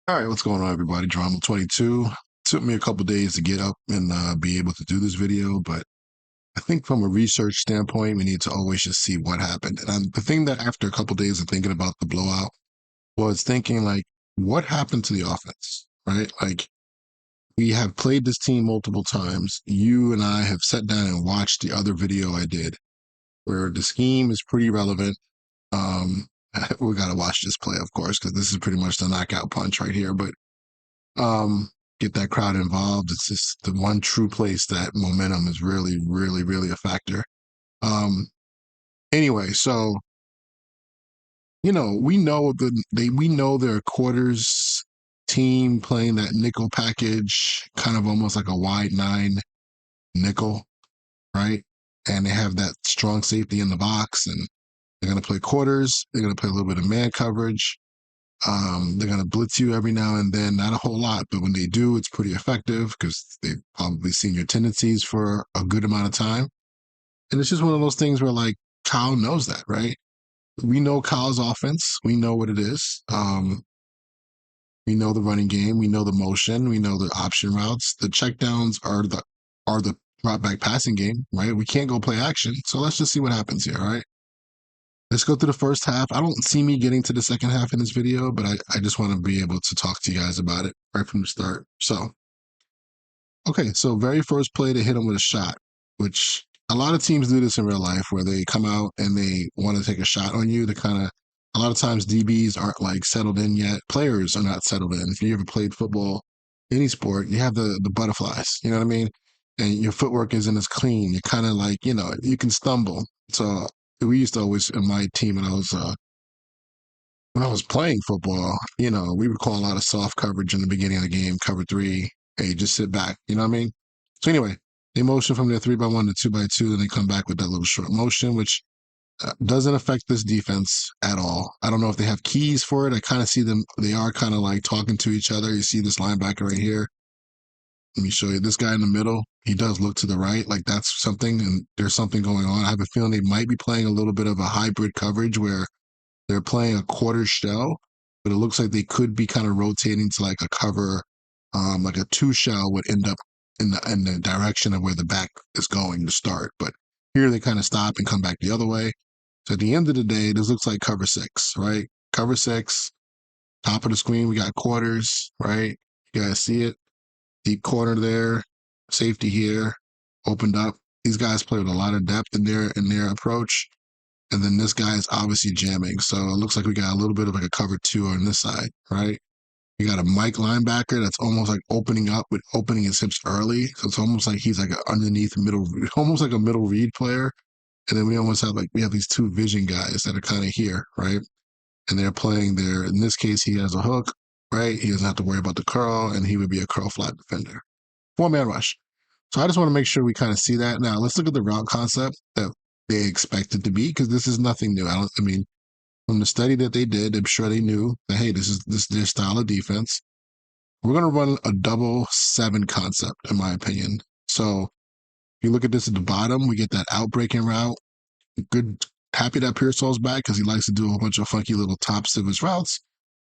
All right, what's going on, everybody? Drama 22. Took me a couple days to get up and be able to do this video, but I think from a research standpoint, we need to always just see what happened. And the thing that after a couple days of thinking about the blowout was thinking like, what happened to the offense, right? Like, we have played this team multiple times. You and I have sat down and watched the other video I did where the scheme is pretty relevant. Um, we got to watch this play, of course, because this is pretty much the knockout punch right here. But get that crowd involved. It's just the one true place that momentum is really, really, really a factor. Um, anyway, so we know their quarters team playing that nickel package, kind of almost like a wide nine nickel, right? And they have that strong safety in the box, and they're going to play quarters. They're going to play a little bit of man coverage. They're going to blitz you every now and then, not a whole lot, but when they do, it's pretty effective because they've probably seen your tendencies for a good amount of time. And it's just one of those things where, like, Kyle knows that, right? We know Kyle's offense. We know what it is. We know the running game. We know the motion. We know the option routes. The checkdowns are the drop back passing game, right? We can't go play action. So let's just see what happens here, all right? Let's go through the first half. I don't see me getting to the second half in this video, but I just want to be able to talk to you guys about it right from the start. So, okay, so very first play, they hit him with a shot, which a lot of teams do this in real life where they come out and they want to take a shot on you. A lot of times DBs aren't like settled in yet. Players are not settled in. If you ever played football, any sport, you have the butterflies, you know what I mean? And your footwork isn't as clean. You're kind of like, you can stumble. So we used to always in my team when I was playing football, we would call a lot of soft coverage in the beginning of the game, cover three. Hey, just sit back. You know what I mean? So anyway, they motion from their 3-by-1 to 2-by-2, then they come back with that little short motion, which doesn't affect this defense at all. I don't know if they have keys for it. I kind of see them. They are kind of like talking to each other. You see this linebacker right here. Let me show you this guy in the middle. He does look to the right, like that's something, and there's something going on. I have a feeling they might be playing a little bit of a hybrid coverage where they're playing a quarter shell, but it looks like they could be kind of rotating to like a cover, like a two shell would end up in the direction of where the back is going to start. But here they kind of stop and come back the other way. So at the end of the day, this looks like cover six, right? Cover six, top of the screen, we got quarters, right? You guys see it? Deep corner there, safety here, opened up. These guys play with a lot of depth in their approach. And then this guy is obviously jamming. So it looks like we got a little bit of like a cover two on this side, right? We got a Mike linebacker that's almost like opening his hips early. So it's almost like he's like an underneath middle, almost like a middle read player. And then we have these two vision guys that are kind of here, right? And they're playing there. In this case, he has a hook, right? He doesn't have to worry about the curl, and he would be a curl flat defender. 4-man rush. So I just want to make sure we kind of see that. Now let's look at the route concept that they expected to be, because this is nothing new. I mean, from the study that they did, I'm sure they knew that hey, this is their style of defense. We're going to run a double seven concept, in my opinion. So if you look at this at the bottom, we get that outbreaking route. Good, happy that Pearsall's back because he likes to do a whole bunch of funky little tops of his routes.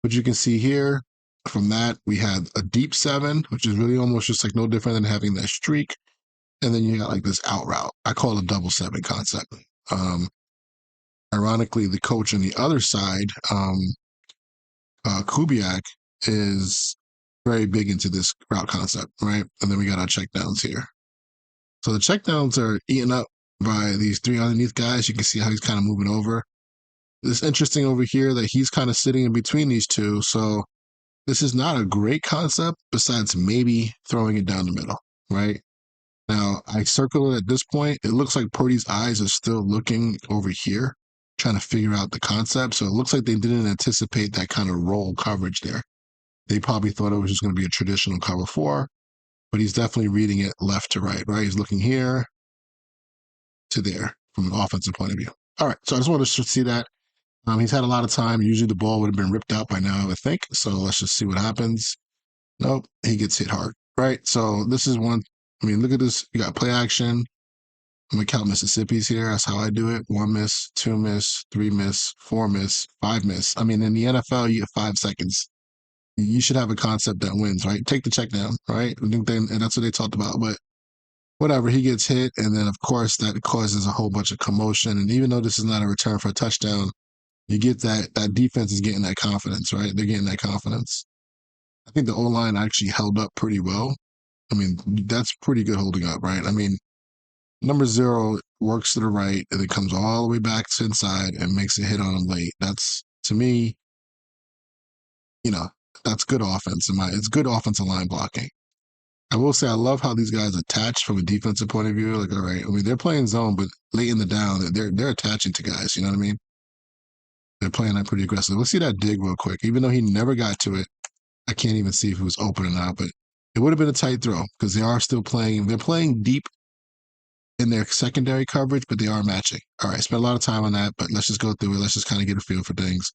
But you can see here, from that, we had a deep seven, which is really almost just like no different than having that streak. And then you got like this out route. I call it a double seven concept. Um, Ironically, the coach on the other side, Kubiak, is very big into this route concept, right? And then we got our checkdowns here. So the checkdowns are eaten up by these three underneath guys. You can see how he's kind of moving over. It's interesting over here that he's kind of sitting in between these two. So this is not a great concept besides maybe throwing it down the middle, right? Now, I circle it at this point. It looks like Purdy's eyes are still looking over here, trying to figure out the concept. So it looks like they didn't anticipate that kind of roll coverage there. They probably thought it was just going to be a traditional cover four, but he's definitely reading it left to right, right? He's looking here to there from an offensive point of view. All right, so I just wanted to see that. He's had a lot of time. Usually the ball would have been ripped out by now, I would think. So let's just see what happens. Nope, he gets hit hard, right? So this is one. I mean, look at this. You got play action. I'm gonna count Mississippi's here. That's how I do it. 1 miss, 2 miss, 3 miss, 4 miss, 5 miss. I mean, in the NFL, you get 5 seconds you should have a concept that wins, right? Take the check down, right? I think and that's what they talked about. But whatever, he gets hit, and then of course that causes a whole bunch of commotion. And even though this is not a return for a touchdown, you get that defense is getting that confidence, right? They're getting that confidence. I think the O line actually held up pretty well. I mean, that's pretty good holding up, right? I mean, number 0 works to the right and it comes all the way back to inside and makes a hit on him late. That's to me, you know, that's good offense. It's good offensive line blocking. I will say I love how these guys attach from a defensive point of view. Like, all right, I mean they're playing zone, but late in the down, they're attaching to guys. You know what I mean? They're playing that pretty aggressive. Let's see that dig real quick. Even though he never got to it, I can't even see if it was open or not. But it would have been a tight throw because they are still playing. They're playing deep in their secondary coverage, but they are matching. All right, spent a lot of time on that, but let's just go through it. Let's just kind of get a feel for things.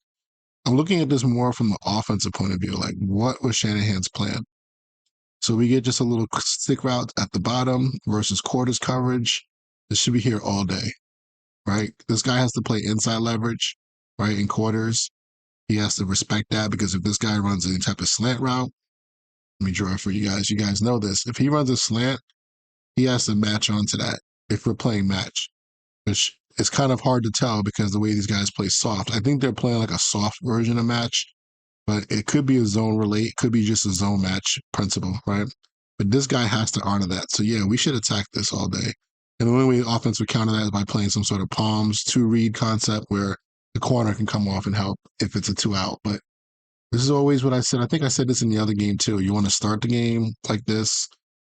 I'm looking at this more from the offensive point of view. Like, what was Shanahan's plan? So we get just a little stick route at the bottom versus quarters coverage. This should be here all day, right? This guy has to play inside leverage, right? In quarters, he has to respect that because if this guy runs any type of slant route, let me draw it for you guys. You guys know this. If he runs a slant, he has to match onto that if we're playing match, which is kind of hard to tell because the way these guys play soft. I think they're playing like a soft version of match, but it could be a zone relate, could be just a zone match principle, right? But this guy has to honor that. So yeah, we should attack this all day. And the only way offense would counter that is by playing some sort of palms, 2-read concept where the corner can come off and help if it's a 2-out. But this is always what I said. I think I said this in the other game too. You want to start the game like this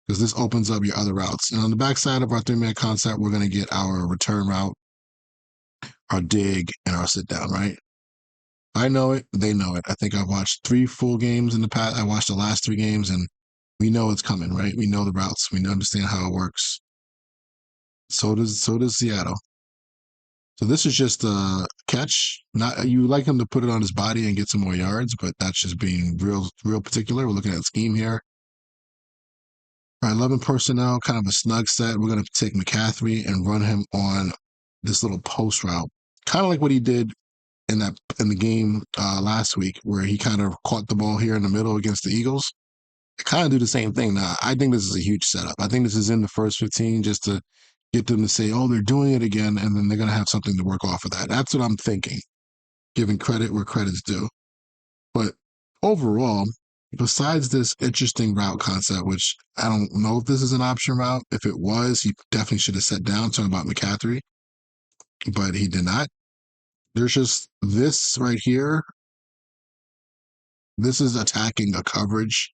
because this opens up your other routes. And on the backside of our 3-man concept, we're going to get our return route, our dig, and our sit down, right? I know it. They know it. I think I've watched 3 full games in the past. I watched the last 3 games, and we know it's coming, right? We know the routes. We understand how it works. So does Seattle. So this is just a catch. Not you like him to put it on his body and get some more yards, but that's just being real particular. We're looking at scheme here. All right, 11 personnel, kind of a snug set. We're going to take McCaffrey and run him on this little post route, kind of like what he did in the game last week, where he kind of caught the ball here in the middle against the Eagles. I kind of do the same thing now. I think this is a huge setup. I think this is in the first 15 just to get them to say, "Oh, they're doing it again," and then they're going to have something to work off of that. That's what I'm thinking, giving credit where credit's due. But overall, besides this interesting route concept, which I don't know if this is an option route. If it was, he definitely should have sat down talking about McCaffrey, but he did not. There's just this right here. This is attacking a coverage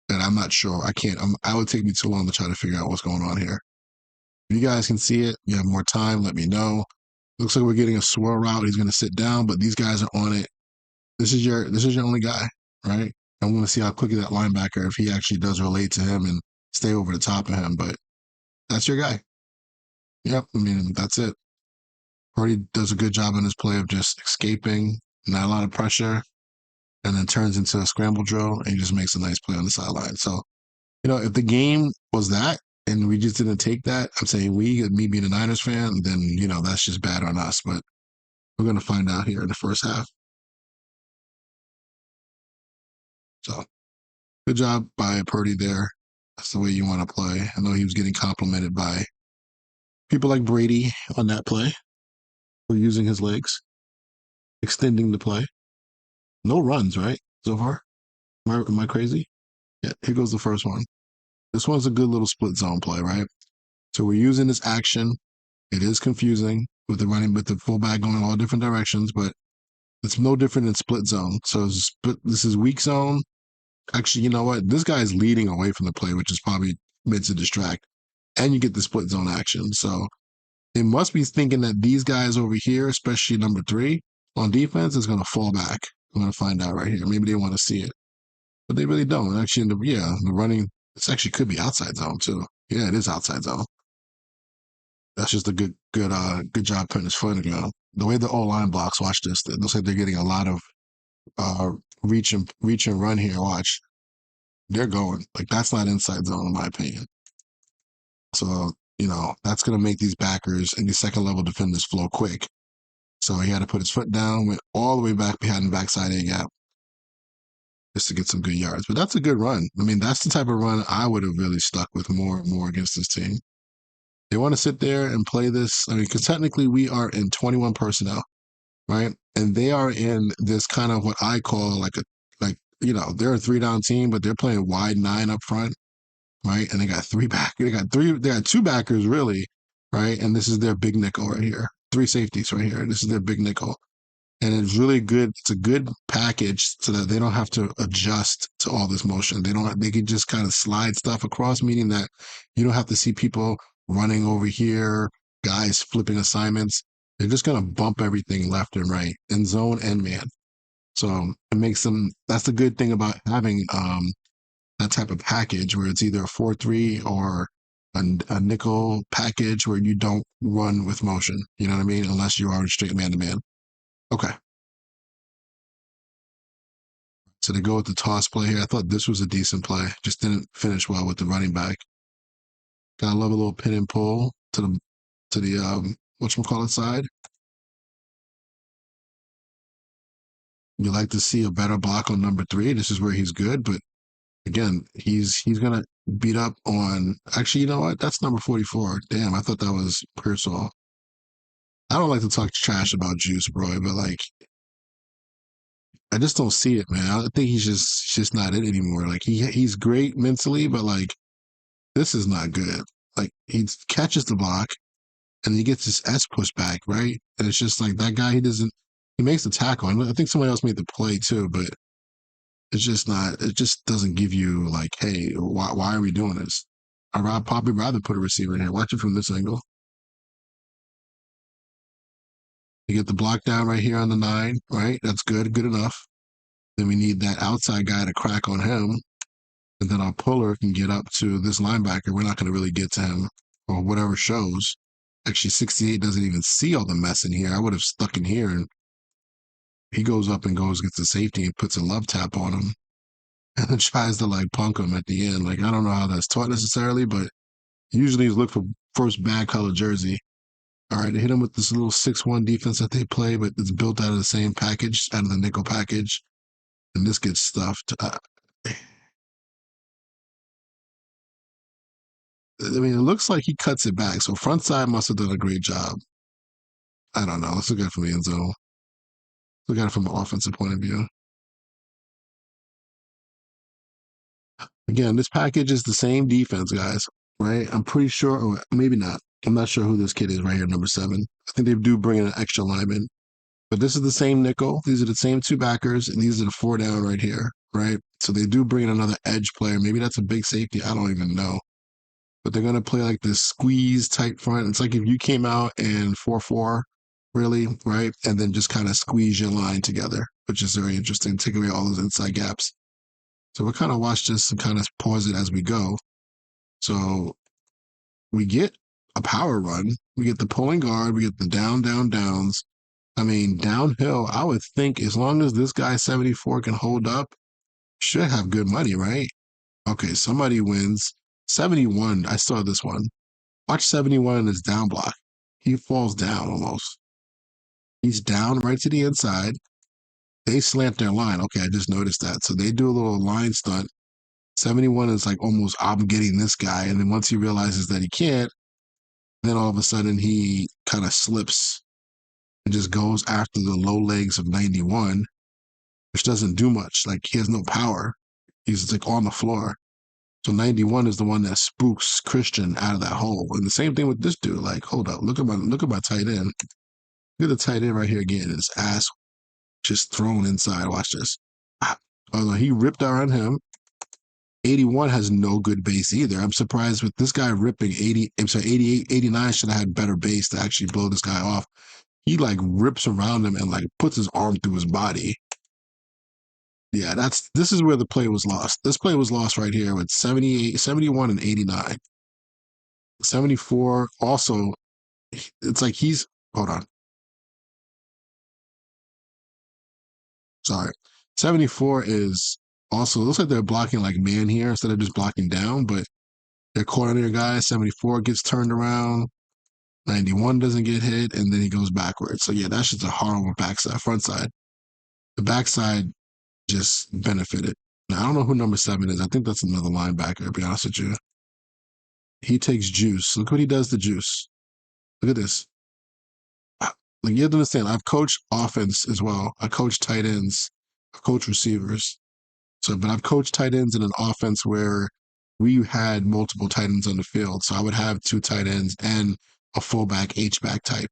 that I'm not sure. I can't. I would take me too long to try to figure out what's going on here. If you guys can see it, you have more time, let me know. Looks like we're getting a swirl route. He's going to sit down, but these guys are on it. This is your only guy, right? I want to see how quickly that linebacker, if he actually does relate to him and stay over the top of him. But that's your guy. Yep. I mean, that's it. Purdy does a good job in his play of just escaping, not a lot of pressure, and then turns into a scramble drill and he just makes a nice play on the sideline. So, if the game was that and we just didn't take that, I'm saying me being a Niners fan, then, that's just bad on us. But we're going to find out here in the first half. So, good job by Purdy there. That's the way you want to play. I know he was getting complimented by people like Brady on that play for using his legs, extending the play. No runs, right? So far? Am I crazy? Yeah, here goes the first one. This one's a good little split zone play, right? So we're using this action. It is confusing with the fullback going all different directions, but it's no different than split zone. So this is weak zone. Actually, you know what? This guy is leading away from the play, which is probably meant to distract. And you get the split zone action. So they must be thinking that these guys over here, especially number 3 on defense, is going to fall back. I'm going to find out right here. Maybe they want to see it, but they really don't. Actually, the running, this actually could be outside zone too. Yeah, it is outside zone. That's just a good job putting his foot in the ground. The way the O line blocks, watch this. It looks like they're getting a lot of reach and run here. Watch, they're going like that's not inside zone in my opinion. So that's going to make these backers and these second level defenders flow quick. So he had to put his foot down, went all the way back behind the backside A gap. just to get some good yards. But that's a good run. I mean, that's the type of run I would have really stuck with more and more against this team. They want to sit there and play this. I mean, because technically we are in 21 personnel, right? And they are in this kind of what I call they're a 3 down team, but they're playing wide 9 up front, right? And they got they got 2 backers really, right? And this is their big nickel right here. 3 safeties right here. This is their big nickel. And it's really good. It's a good package so that they don't have to adjust to all this motion. They can just kind of slide stuff across, meaning that you don't have to see people running over here, guys flipping assignments. They're just going to bump everything left and right in zone and man. So it makes them, that's the good thing about having that type of package where it's either a 4-3 or a nickel package where you don't run with motion. You know what I mean? Unless you are straight man to man. Okay. So they go with the toss play here. I thought this was a decent play. Just didn't finish well with the running back. Gotta love a little pin and pull to the whatchamacallit side. You like to see a better block on number 3. This is where he's good, but again, he's gonna beat up on. Actually, you know what? That's number 44. Damn, I thought that was Pearsall. I don't like to talk trash about Juice, bro, but like, I just don't see it, man. I think he's just not it anymore. Like he's great mentally, but like this is not good. Like he catches the block and he gets his S pushed back, right? And it's just like that guy. He makes the tackle. And I think somebody else made the play too, but it's just not. It just doesn't give you like, hey, why are we doing this? I'd probably rather put a receiver in here. Watch it from this angle. You get the block down right here on the 9, right? That's good enough. Then we need that outside guy to crack on him. And then our puller can get up to this linebacker. We're not going to really get to him or whatever shows. Actually, 68 doesn't even see all the mess in here. I would have stuck in here, and he goes up and gets the safety and puts a love tap on him and then tries to like punk him at the end. Like, I don't know how that's taught necessarily, but usually he's look for first bad color jersey. All right, they hit him with this little 6-1 defense that they play, but it's built out of the same package, out of the nickel package. And this gets stuffed. I mean, it looks like he cuts it back. So front side must have done a great job. I don't know. Let's look at it from the end zone. Look at it from an offensive point of view. Again, this package is the same defense, guys, right? I'm pretty sure, or maybe not. I'm not sure who this kid is right here, number 7. I think they do bring in an extra lineman. But this is the same nickel. These are the same 2 backers, and these are the 4 down right here, right? So they do bring in another edge player. Maybe that's a big safety. I don't even know. But they're going to play like this squeeze tight front. It's like if you came out in 4-4, really, right? And then just kind of squeeze your line together, which is very interesting. Take away all those inside gaps. So we'll kind of watch this and kind of pause it as we go. So we get a power run. We get the pulling guard. We get the downs. I mean, downhill, I would think as long as this guy 74 can hold up, should have good money, right? Okay, somebody wins. 71, I saw this one. Watch 71 in his down block. He falls down almost. He's down right to the inside. They slant their line. Okay, I just noticed that. So they do a little line stunt. 71 is like almost, I'm getting this guy. And then once he realizes that he can't, then all of a sudden he kind of slips and just goes after the low legs of 91, which doesn't do much. Like he has no power. He's like on the floor. So 91 is the one that spooks Christian out of that hole. And the same thing with this dude. Like, hold up, look at my tight end. Look at the tight end right here again. His ass just thrown inside. Watch this. Although he ripped around him. 81 has no good base either. I'm surprised with this guy ripping 80. I'm sorry, 88, 89 should have had better base to actually blow this guy off. He like rips around him and like puts his arm through his body. Yeah, this is where the play was lost. This play was lost right here with 78, 71, and 89. 74 also, it's like hold on. Sorry. 74 is also, looks like they're blocking like man here instead of just blocking down, but they're corner guy. 74 gets turned around. 91 doesn't get hit, and then he goes backwards. So yeah, that's just a horrible backside, front side. The backside just benefited. Now, I don't know who number 7 is. I think that's another linebacker, to be honest with you. He takes Juice. Look what he does to Juice. Look at this. Like you have to understand, I've coached offense as well. I coach tight ends. I've coached receivers. So, but I've coached tight ends in an offense where we had multiple tight ends on the field. So I would have 2 tight ends and a fullback H back type.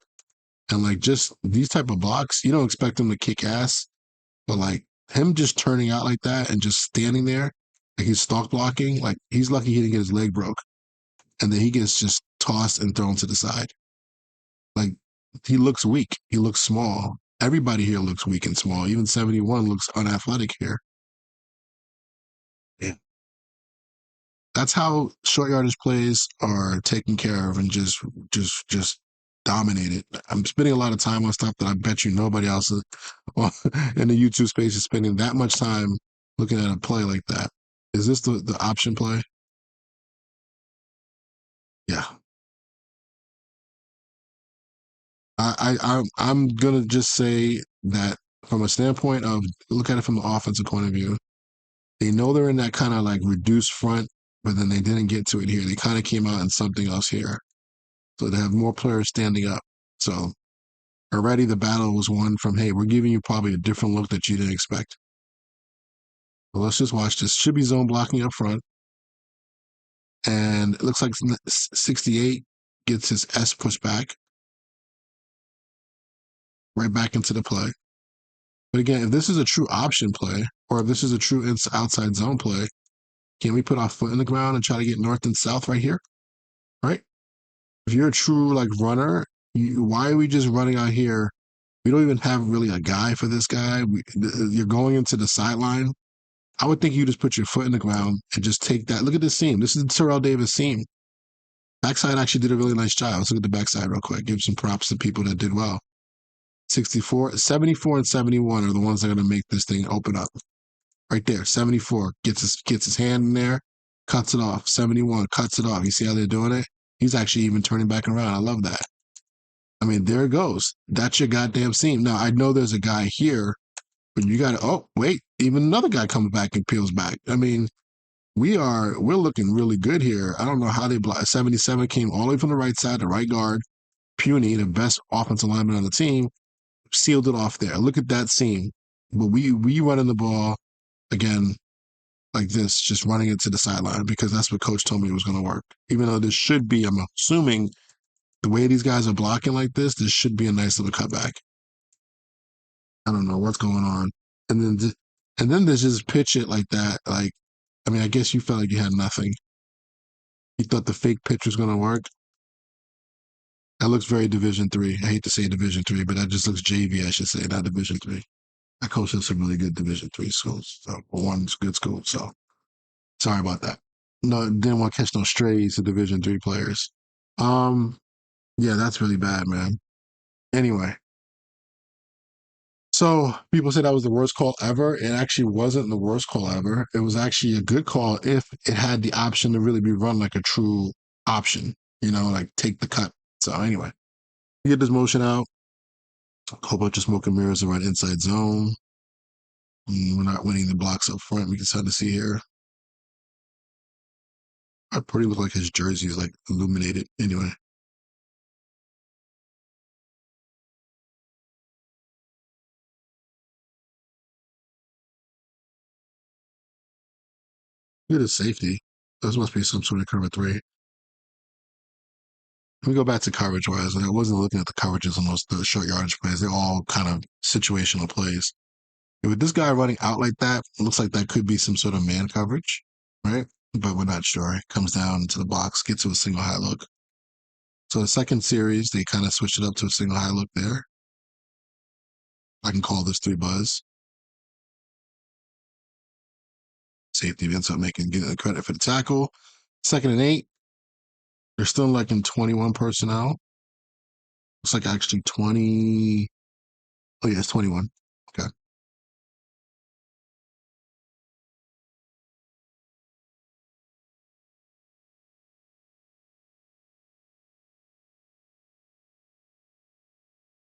And like just these type of blocks, you don't expect him to kick ass, but like him just turning out like that and just standing there, like he's stalk blocking, like he's lucky he didn't get his leg broke. And then he gets just tossed and thrown to the side. Like he looks weak. He looks small. Everybody here looks weak and small. Even 71 looks unathletic here. Yeah. That's how short yardage plays are taken care of and just dominated. I'm spending a lot of time on stuff that I bet you nobody else is, well, in the YouTube space is spending that much time looking at a play like that. Is this the option play? Yeah. I'm gonna just say that from a standpoint of look at it from the offensive point of view. They know they're in that kind of like reduced front, but then they didn't get to it here. They kind of came out in something else here. So they have more players standing up. So already the battle was won from, hey, we're giving you probably a different look that you didn't expect. Well, let's just watch this. Should be zone blocking up front. And it looks like 68 gets his S pushed back right back into the play. But again, if this is a true option play, or if this is a true outside zone play, can we put our foot in the ground and try to get north and south right here? Right? If you're a true like runner, why are we just running out here? We don't even have really a guy for this guy. You're going into the sideline. I would think you just put your foot in the ground and just take that. Look at this seam. This is Terrell Davis seam. Backside actually did a really nice job. Let's look at the backside real quick. Give some props to people that did well. 64, 74, and 71 are the ones that are going to make this thing open up. Right there, 74 gets his hand in there, cuts it off. 71 cuts it off. You see how they're doing it? He's actually even turning back around. I love that. I mean, there it goes. That's your goddamn seam. Now I know there's a guy here, but you got to. Oh wait, even another guy comes back and peels back. I mean, we're looking really good here. I don't know how they block. 77 came all the way from the right side, the right guard. Puny, the best offensive lineman on the team, sealed it off there. Look at that seam. But we running the ball again like this, just running it to the sideline because that's what coach told me it was going to work. Even though this should be, I'm assuming the way these guys are blocking like this should be a nice little cutback. I don't know what's going on. And then there's just pitch it like that. Like, I mean, I guess you felt like you had nothing. You thought the fake pitch was going to work. That looks very Division 3. I hate to say Division 3, but that just looks JV, I should say, not Division 3. I coached in some really good Division 3 schools, so one good school. So sorry about that. No, didn't want to catch no strays to Division 3 players. Um, yeah, that's really bad, man. Anyway, so people said that was the worst call ever. It actually wasn't the worst call ever. It was actually a good call if it had the option to really be run like a true option, like take the cut. So anyway, get this motion out. A whole bunch of smoke and mirrors around inside zone. We're not winning the blocks up front. We can start to see here. I pretty look like his jersey is like illuminated. Anyway, look at his safety. Those must be some sort of cover 3. Let me go back to coverage wise. I wasn't looking at the coverages on the short yardage plays. They're all kind of situational plays. And with this guy running out like that, it looks like that could be some sort of man coverage, right? But we're not sure. It comes down to the box, gets to a single high look. So the second series, they kind of switched it up to a single high look there. I can call this 3 buzz. Safety ends up getting the credit for the tackle. 2nd and 8. They're still like in 21 personnel. Looks like actually 20. Oh, yeah, it's 21. Okay.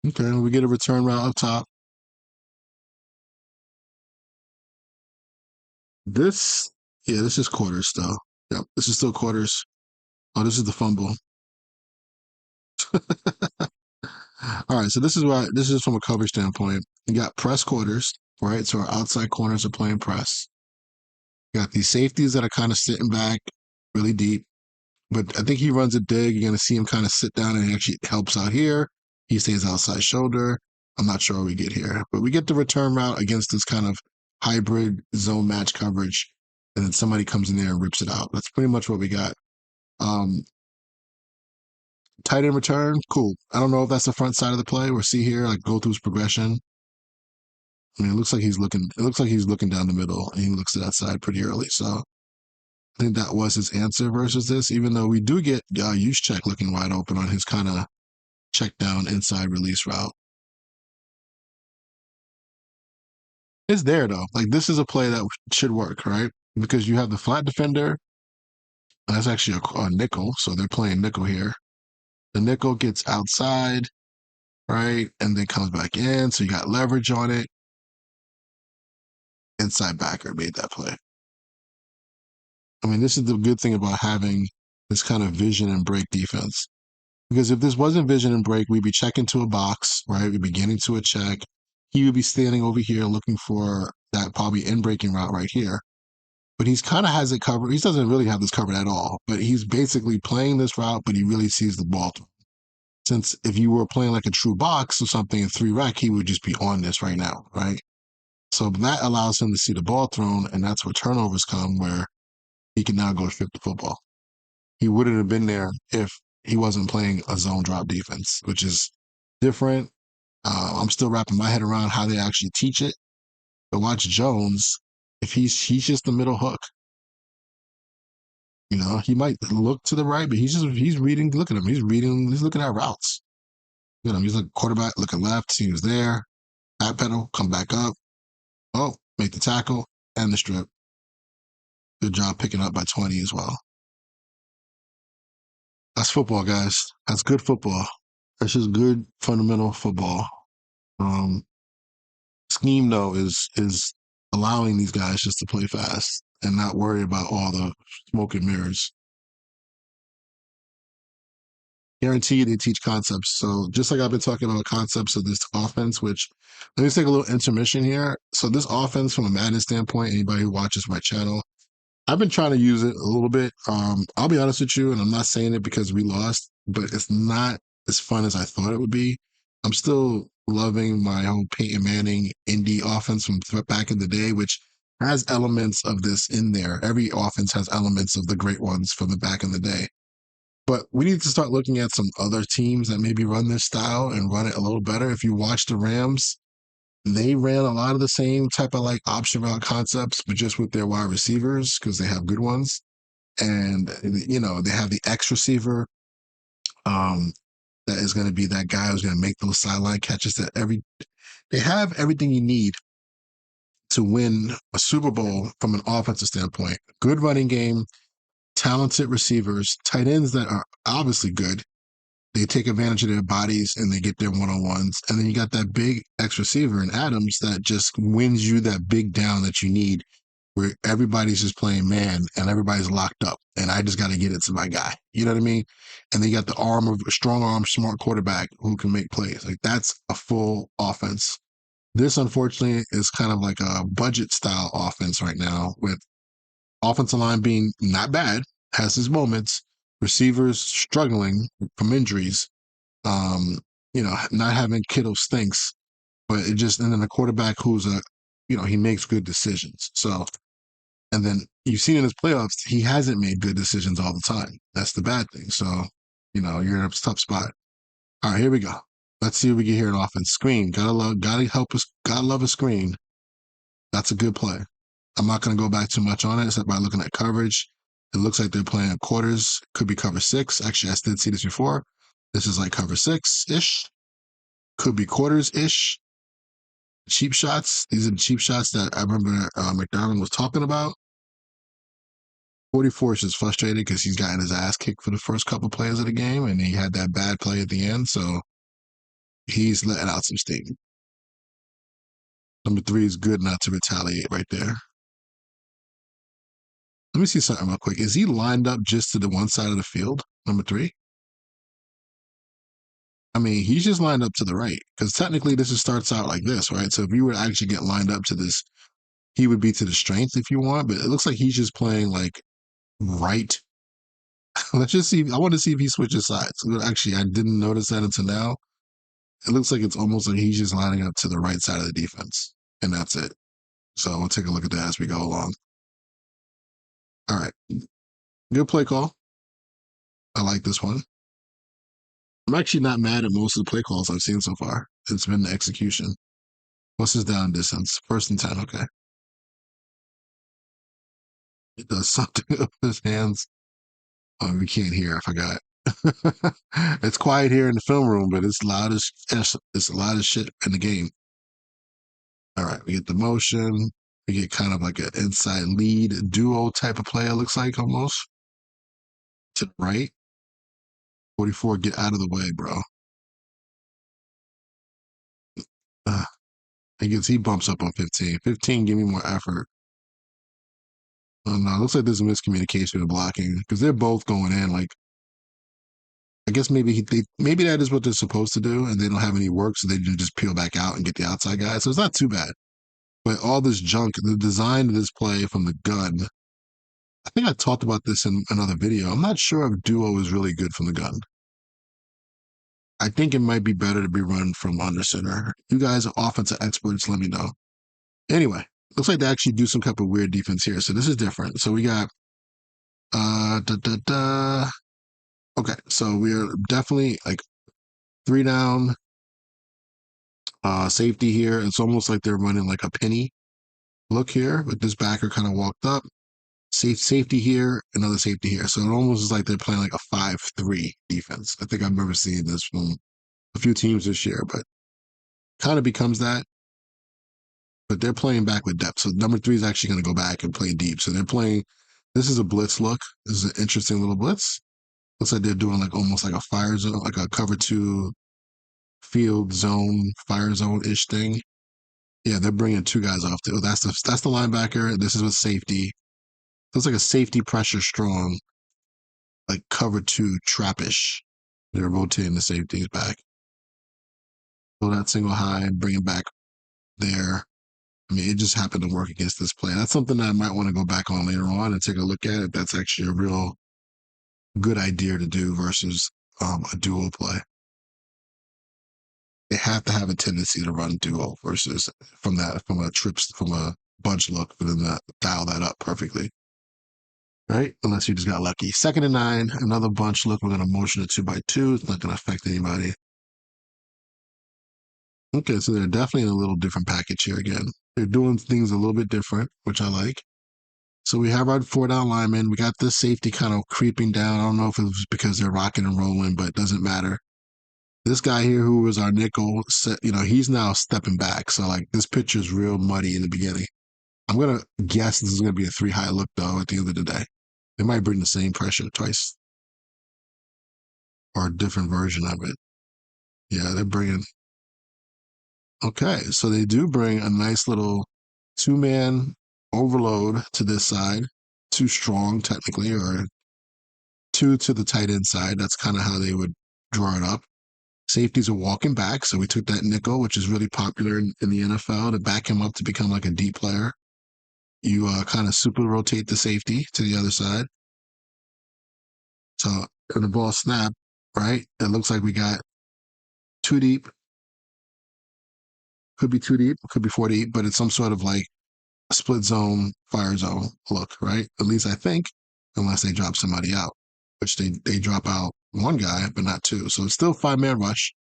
Okay. We get a return route up top. This, yeah, this is quarters still. Yep, this is still quarters. Oh, this is the fumble. All right, so this is from a coverage standpoint. You got press quarters, right? So our outside corners are playing press. You got these safeties that are kind of sitting back really deep. But I think he runs a dig. You're going to see him kind of sit down and he actually helps out here. He stays outside shoulder. I'm not sure what we get here, but we get the return route against this kind of hybrid zone match coverage. And then somebody comes in there and rips it out. That's pretty much what we got. Um, Tight end return, cool. I don't know if that's the front side of the play. We'll see here, like go through his progression. I mean, it looks like he's looking. It looks like he's looking down the middle, and he looks to that side pretty early. So I think that was his answer versus this. Even though we do get use check looking wide open on his kind of check down inside release route. It's there though. Like this is a play that should work, right? Because you have the flat defender. That's actually a nickel, so they're playing nickel here. The nickel gets outside, right, and then comes back in. So you got leverage on it. Inside backer made that play. I mean, this is the good thing about having this kind of vision and break defense. Because if this wasn't vision and break, we'd be checking to a box, right? We'd be getting to a check. He would be standing over here looking for that probably in breaking route right here. But he's kind of has it covered. He doesn't really have this covered at all. But he's basically playing this route, but he really sees the ball. Since if you were playing like a true box or something in 3-rec, he would just be on this right now, right? So that allows him to see the ball thrown, and that's where turnovers come, where he can now go strip the football. He wouldn't have been there if he wasn't playing a zone drop defense, which is different. I'm still wrapping my head around how they actually teach it. But watch Jones, if he's just the middle hook. You know, he might look to the right, but he's reading. Look at him. He's reading. He's looking at routes. Look at him. He's like quarterback looking left. He was there. Back pedal. Come back up. Oh, make the tackle and the strip. Good job picking up by 20 as well. That's football, guys. That's good football. That's just good fundamental football. Um, Scheme though is allowing these guys just to play fast and not worry about all the smoke and mirrors. Guarantee they teach concepts. So just like I've been talking about concepts of this offense, which let me take a little intermission here. So this offense, from a Madden standpoint, anybody who watches my channel, I've been trying to use it a little bit. I'll be honest with you, and I'm not saying it because we lost, but it's not as fun as I thought it would be. I'm still loving my whole Peyton Manning indie offense from back in the day, which has elements of this in there. Every offense has elements of the great ones from the back in the day. But we need to start looking at some other teams that maybe run this style and run it a little better. If you watch the Rams, they ran a lot of the same type of like option route concepts, but just with their wide receivers because they have good ones. And, you know, they have the X receiver um, that is going to be that guy who's going to make those sideline catches they have everything you need to win a Super Bowl from an offensive standpoint. Good running game, talented receivers, tight ends that are obviously good. They take advantage of their bodies and they get their one-on-ones. And then you got that big X receiver in Adams that just wins you that big down that you need where everybody's just playing man and everybody's locked up. And I just got to get it to my guy. You know what I mean? And they got the arm of a strong arm, smart quarterback who can make plays. Like that's a full offense. This, unfortunately, is kind of like a budget style offense right now with offensive line being not bad, has his moments, receivers struggling from injuries, um, you know, not having Kittle stinks, but it just, and then a quarterback who's he makes good decisions. So, and then you've seen in his playoffs, he hasn't made good decisions all the time. That's the bad thing. So, you're in a tough spot. All right, here we go. Let's see what we get here in offense. Screen. Gotta help us. Gotta love a screen. That's a good play. I'm not going to go back too much on it except by looking at coverage. It looks like they're playing quarters. Could be cover 6. Actually, I did see this before. This is like cover 6-ish. Could be quarters-ish. Cheap shots. These are the cheap shots that I remember Macdonald was talking about. 44 is just frustrated because he's gotten his ass kicked for the first couple plays of the game, and he had that bad play at the end, so he's letting out some steam. Number 3 is good not to retaliate right there. Let me see something real quick. Is he lined up just to the one side of the field, number 3? I mean, he's just lined up to the right because technically this starts out like this, right? So if you were to actually get lined up to this, he would be to the strength if you want, but it looks like he's just playing like right. Let's just see. I want to see if he switches sides. Actually, I didn't notice that until now. It looks like it's almost like he's just lining up to the right side of the defense, and that's it. So we'll take a look at that as we go along. All right. Good play call. I like this one. I'm actually not mad at most of the play calls I've seen so far. It's been the execution. What's his down distance? 1st and 10. Okay. It does something with his hands. Oh, we can't hear. I forgot. It's quiet here in the film room, but it's loud as it's a lot of shit in the game. All right, we get the motion. We get kind of like an inside lead duo type of play. It looks like almost to the right. 44, get out of the way, bro. He bumps up on 15. 15, give me more effort. Oh no, it looks like there's a miscommunication with blocking because they're both going in. Like, I guess maybe that is what they're supposed to do, and they don't have any work, so they can just peel back out and get the outside guy. So it's not too bad. But all this junk, the design of this play from the gun, I think I talked about this in another video. I'm not sure if duo is really good from the gun. I think it might be better to be run from under center. You guys are offensive experts. Let me know. Anyway, looks like they actually do some type of weird defense here. So this is different. So we got da da da. Okay, so we're definitely like 3 down, safety here. It's almost like they're running like a penny look here, with this backer kind of walked up. Safety here, another safety here. So it almost is like they're playing like a 5-3 defense. I think I've never seen this from a few teams this year, but kind of becomes that. But they're playing back with depth. So number 3 is actually going to go back and play deep. So they're playing. This is a blitz look. This is an interesting little blitz. Looks like they're doing like almost like a fire zone, like a cover 2 field zone, fire zone ish thing. Yeah, they're bringing 2 guys off. That's the linebacker. This is with safety. Looks like a safety pressure strong, like cover 2 trappish. They're rotating the safeties back. So that single high, bring it back there. I mean, it just happened to work against this play. That's something that I might want to go back on later on and take a look at. If that's actually a real good idea to do versus a duo play. They have to have a tendency to run duo versus from a bunch look, but then dial that up perfectly. Right? Unless you just got lucky. 2nd and 9, another bunch look. We're going to motion it 2x2. It's not going to affect anybody. Okay, so they're definitely in a little different package here again. They're doing things a little bit different, which I like. So we have our 4 down linemen. We got this safety kind of creeping down. I don't know if it was because they're rocking and rolling, but it doesn't matter. This guy here, who was our nickel, he's now stepping back. So like this picture is real muddy in the beginning. I'm gonna guess this is gonna be a 3 high look though. At the end of the day, they might bring the same pressure twice or a different version of it. Yeah, they're bringing. Okay, so they do bring a nice little 2-man overload to this side, 2 strong technically, or 2 to the tight end side. That's kind of how they would draw it up. Safeties are walking back, so we took that nickel, which is really popular in the NFL, to back him up to become like a deep player. You kind of super rotate the safety to the other side. So when the ball snap, right, it looks like we got 2 deep. Could be 2 deep, could be 4 deep, but it's some sort of like a split zone, fire zone look, right? At least I think, unless they drop somebody out, which they drop out 1 guy, but not 2. So it's still 5-man rush.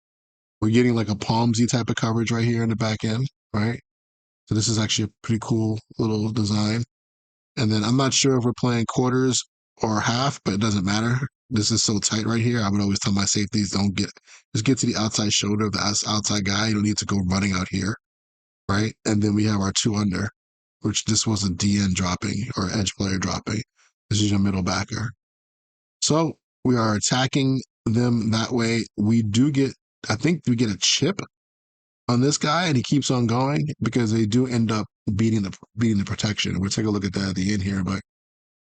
We're getting like a palmsy type of coverage right here in the back end, right? So this is actually a pretty cool little design. And then I'm not sure if we're playing quarters or half, but it doesn't matter. This is so tight right here. I would always tell my safeties, just get to the outside shoulder of the outside guy. You don't need to go running out here, right? And then we have our 2 under, which this was a DN dropping or edge player dropping. This is your middle backer. So we are attacking them that way. I think we get a chip on this guy, and he keeps on going because they do end up beating the protection. We'll take a look at that at the end here, but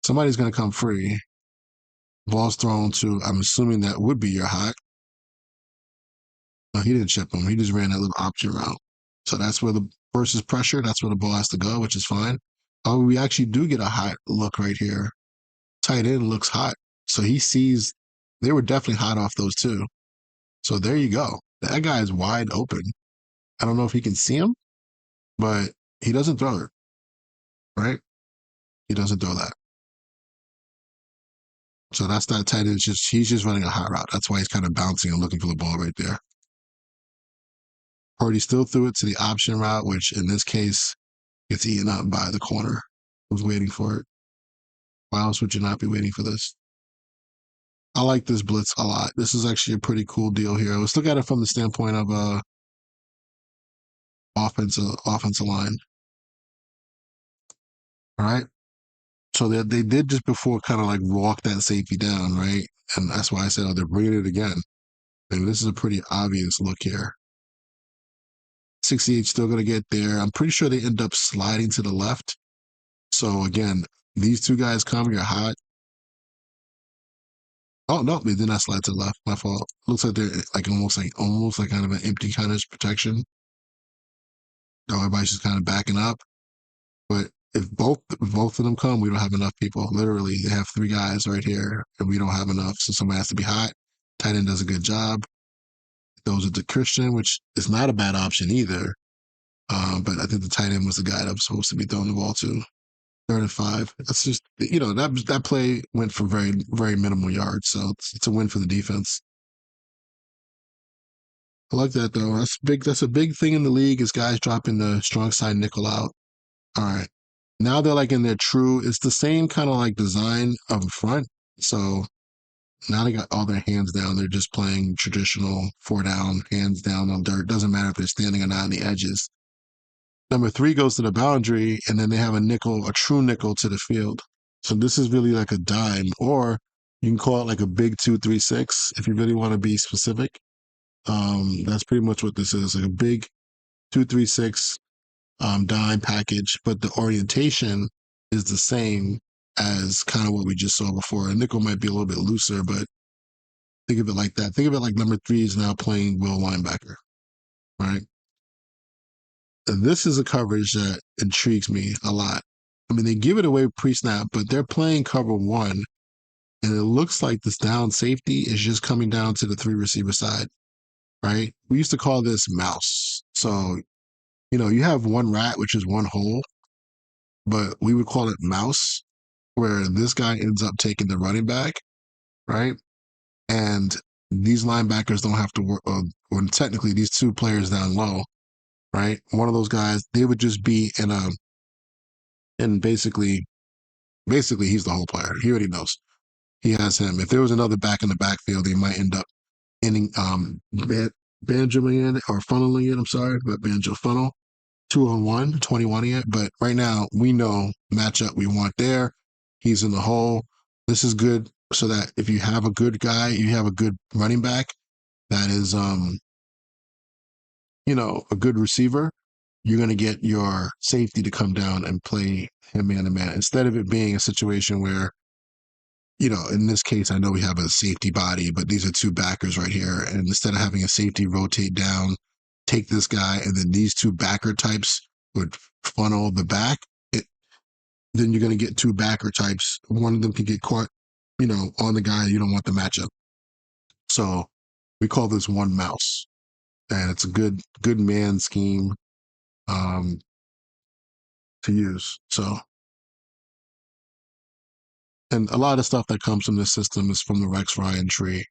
Somebody's going to come free. Ball's thrown to, I'm assuming that would be your hot. No, he didn't chip him. He just ran that little option route. So that's where the versus pressure, that's where the ball has to go, which is fine. Oh, we actually do get a hot look right here. Tight end looks hot. So he sees they were definitely hot off those two. So there you go. That guy is wide open. I don't know if he can see him, but he doesn't throw it, right? He doesn't throw that. So that's that tight end. Just he's just running a hot route. That's why he's kind of bouncing and looking for the ball right there. Purdy still threw it to the option route, which in this case gets eaten up by the corner who's waiting for it. Why else would you not be waiting for this? I like this blitz a lot. This is actually a pretty cool deal here. Let's look at it from the standpoint of offensive line. All right. So they did just before kind of like walk that safety down, right? And that's why I said, oh, they're bringing it again. And this is a pretty obvious look here. 68 still going to get there. I'm pretty sure they end up sliding to the left. So again, these two guys come, you're hot. Oh no, they did not slide to the left. My fault. Looks like they're almost like kind of an empty kind of protection. No, everybody's just kind of backing up. But if both of them come, we don't have enough people. Literally, they have three guys right here, and we don't have enough. So somebody has to be hot. Tight end does a good job. Those are the Christian, which is not a bad option either. But I think the tight end was the guy that was supposed to be throwing the ball to. 3rd and 5. That's just that play went for very very minimal yards, so it's a win for the defense. I like that though. That's big. That's a big thing in the league is guys dropping the strong side nickel out. All right, now they're like in their true. It's the same kind of like design up front. So now they got all their hands down. They're just playing traditional 4 down, hands down on dirt. Doesn't matter if they're standing or not on the edges. Number 3 goes to the boundary, and then they have a nickel, a true nickel to the field. So this is really like a dime, or you can call it like a big 2-3-6 if you really want to be specific. That's pretty much what this is, like a big 2-3-6 dime package, but the orientation is the same as kind of what we just saw before. A nickel might be a little bit looser, but think of it like that. Think of it like number 3 is now playing will linebacker, right? This is a coverage that intrigues me a lot. I mean, they give it away pre-snap, but they're playing cover 1, and it looks like this down safety is just coming down to the 3 receiver side, right? We used to call this mouse. So, you have one rat, which is one hole, but we would call it mouse, where this guy ends up taking the running back, right? And these linebackers don't have to work, or technically these 2 players down low, right? One of those guys, they would just be and basically he's the whole player. He already knows. He has him. If there was another back in the backfield, they might end up inning banjoing it or funneling it. I'm sorry, but banjo funnel 2-on-1, 21 it. But right now we know matchup we want there. He's in the hole. This is good so that if you have a good guy, you have a good running back that is a good receiver, you're going to get your safety to come down and play him man to man instead of it being a situation where, in this case, I know we have a safety body, but these are 2 backers right here. And instead of having a safety rotate down, take this guy, and then these 2 backer types would funnel the back, then you're going to get 2 backer types. One of them can get caught, on the guy. You don't want the matchup. So we call this one mouse. And it's a good man scheme to use. So, and a lot of stuff that comes from this system is from the Rex Ryan tree.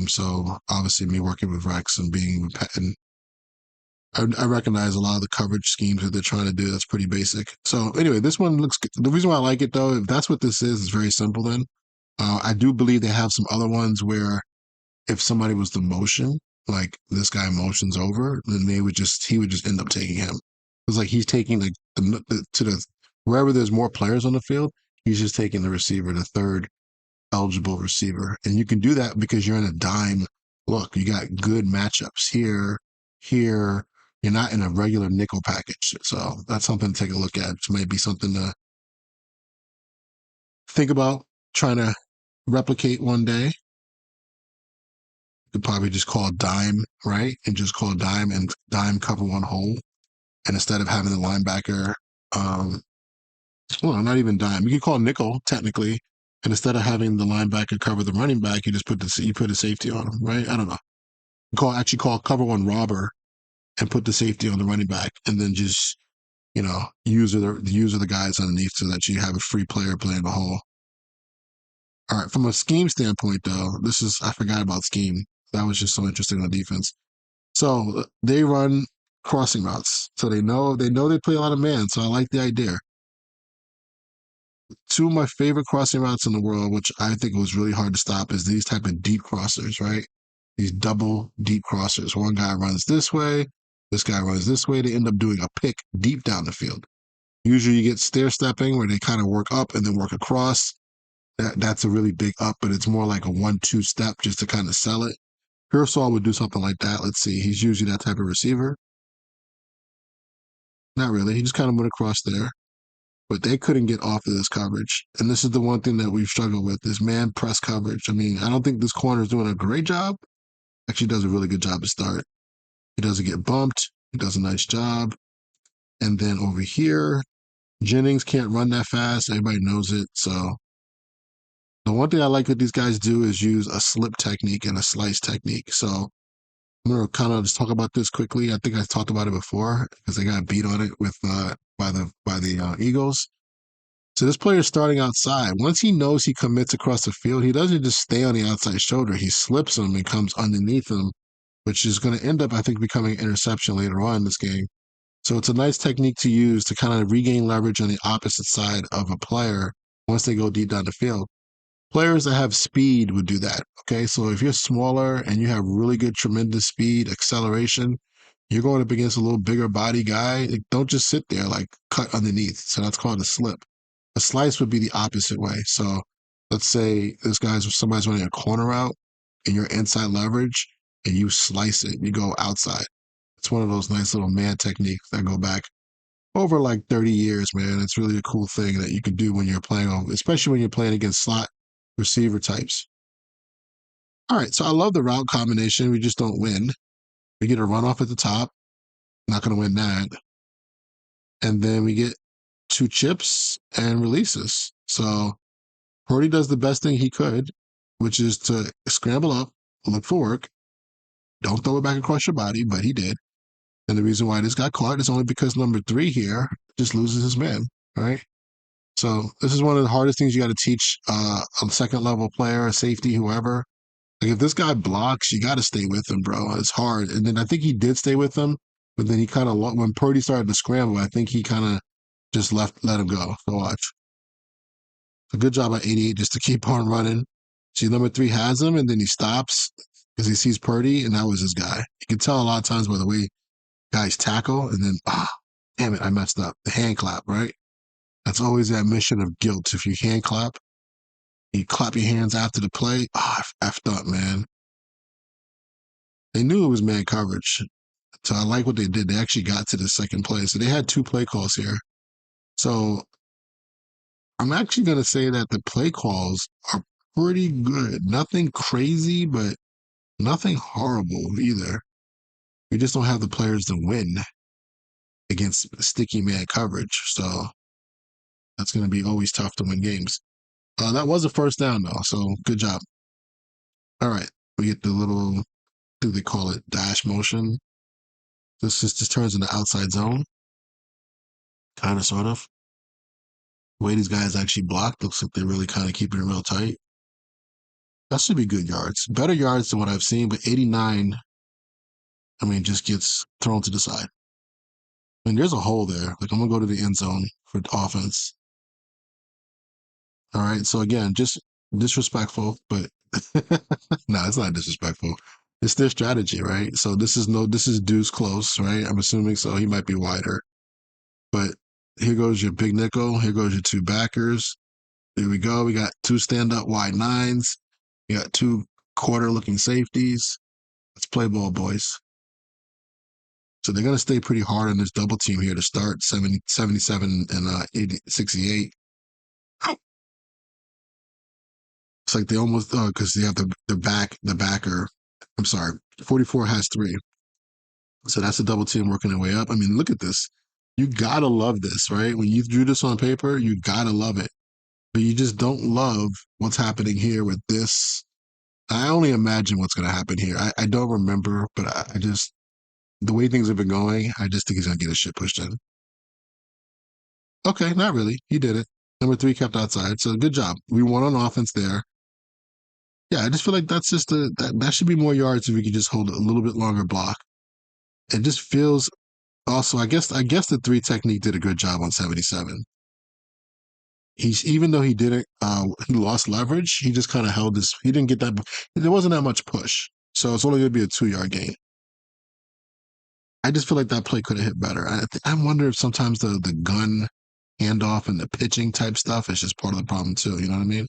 So obviously me working with Rex and being with Patton, I recognize a lot of the coverage schemes that they're trying to do. That's pretty basic. So anyway, this one looks good. The reason why I like it though, if that's what this is very simple then. I do believe they have some other ones where if somebody was to motion, like this guy motions over, then he would just end up taking him. It's like he's taking to the wherever there's more players on the field, he's just taking the receiver, the 3rd eligible receiver. And you can do that because you're in a dime look. You got good matchups here. You're not in a regular nickel package. So that's something to take a look at. It might be something to think about trying to replicate one day, you could probably just call dime, right? And just call dime and dime cover one hole. And instead of having the linebacker, well, not even dime, you could call nickel technically. And instead of having the linebacker cover the running back, you just put a safety on him, right? I don't know. Call cover one robber and put the safety on the running back, and then just use the guys underneath so that you have a free player playing the hole. All right, from a scheme standpoint, though, I forgot about scheme. That was just so interesting on defense. So they run crossing routes, so they play a lot of man. So I like the idea. Two of my favorite crossing routes in the world, which I think was really hard to stop, is these type of deep crossers, right? These double deep crossers. One guy runs this way, this guy runs this way. They end up doing a pick deep down the field. Usually you get stair stepping where they kind of work up and then work across. That's a really big up, but it's more like a 1-2 step just to kind of sell it. Pearsall would do something like that. Let's see. He's usually that type of receiver. Not really. He just kind of went across there, but they couldn't get off of this coverage. And this is the one thing that we've struggled with is man press coverage. I mean, I don't think this corner is doing a great job. Actually, does a really good job to start. He doesn't get bumped. He does a nice job. And then over here, Jennings can't run that fast. Everybody knows it. So the one thing I like what these guys do is use a slip technique and a slice technique. So I'm gonna kind of just talk about this quickly. I think I talked about it before because they got beat on it with by the Eagles. So this player is starting outside. Once he knows he commits across the field, he doesn't just stay on the outside shoulder. He slips him and comes underneath him, which is going to end up, I think, becoming an interception later on in this game. So it's a nice technique to use to kind of regain leverage on the opposite side of a player once they go deep down the field. Players that have speed would do that. Okay. So if you're smaller and you have really good, tremendous speed, acceleration, you're going up against a little bigger body guy. Like, don't just sit there, like cut underneath. So that's called a slip. A slice would be the opposite way. So let's say somebody's running a corner out and you're inside leverage and you slice it, you go outside. It's one of those nice little man techniques that go back over like 30 years, man. It's really a cool thing that you can do when you're playing especially when you're playing against slot receiver types. All right, so I love the route combination. We just don't win. We get a runoff at the top. Not going to win that. And then we get two chips and releases. So Purdy does the best thing he could, which is to scramble up, look for work. Don't throw it back across your body, but he did. And the reason why this got caught is only because number 3 here just loses his man, right? So this is one of the hardest things you got to teach a second level player, a safety, whoever. Like if this guy blocks, you got to stay with him, bro. It's hard. And then I think he did stay with him, but then he kind of when Purdy started to scramble, I think he kind of just let him go. So watch. A good job by 88 just to keep on running. See, number 3 has him, and then he stops because he sees Purdy, and that was his guy. You can tell a lot of times by the way guys tackle, and then damn it, I messed up. The hand clap, right? That's always the admission of guilt. If you hand clap, you clap your hands after the play. I effed up, man. They knew it was man coverage. So I like what they did. They actually got to the second play. So they had 2 play calls here. So I'm actually going to say that the play calls are pretty good. Nothing crazy, but nothing horrible either. We just don't have the players to win against sticky man coverage. So that's going to be always tough to win games. That was a first down, though. So good job. All right. We get the little, do they call it dash motion? This just turns into outside zone. Kind of, sort of. The way these guys actually block looks like they're really kind of keeping it real tight. That should be good yards. Better yards than what I've seen, but 89, I mean, just gets thrown to the side. I mean, there's a hole there. Like, I'm going to go to the end zone for offense. All right. So, again, just disrespectful, but no, it's not disrespectful. It's their strategy, right? So, this is deuce close, right? I'm assuming so. He might be wider. But here goes your big nickel. Here goes your 2 backers. Here we go. We got 2 stand-up wide 9s. We got 2 quarter-looking safeties. Let's play ball, boys. So they're going to stay pretty hard on this double team here to start 77 and 68. It's like they almost because they have the backer. I'm sorry, 44 has three, so that's a double team working their way up. I mean, look at this. You gotta love this, right? When you drew this on paper, you gotta love it, but you just don't love what's happening here with this. I only imagine what's going to happen here. I don't remember, but I just the way things have been going, I just think he's going to get his shit pushed in. Okay, not really. He did it. Number three kept outside, so good job. We won on offense there. Yeah, I just feel like that's just that should be more yards if we could just hold a little bit longer block. It just feels also. I guess the three technique did a good job on 77. He's even though he didn't, he lost leverage. He just kind of held this. He didn't get that. There wasn't that much push, so it's only going to be a 2 yard gain. I just feel like that play could have hit better. I wonder if sometimes the gun handoff and the pitching type stuff is just part of the problem too. You know what I mean?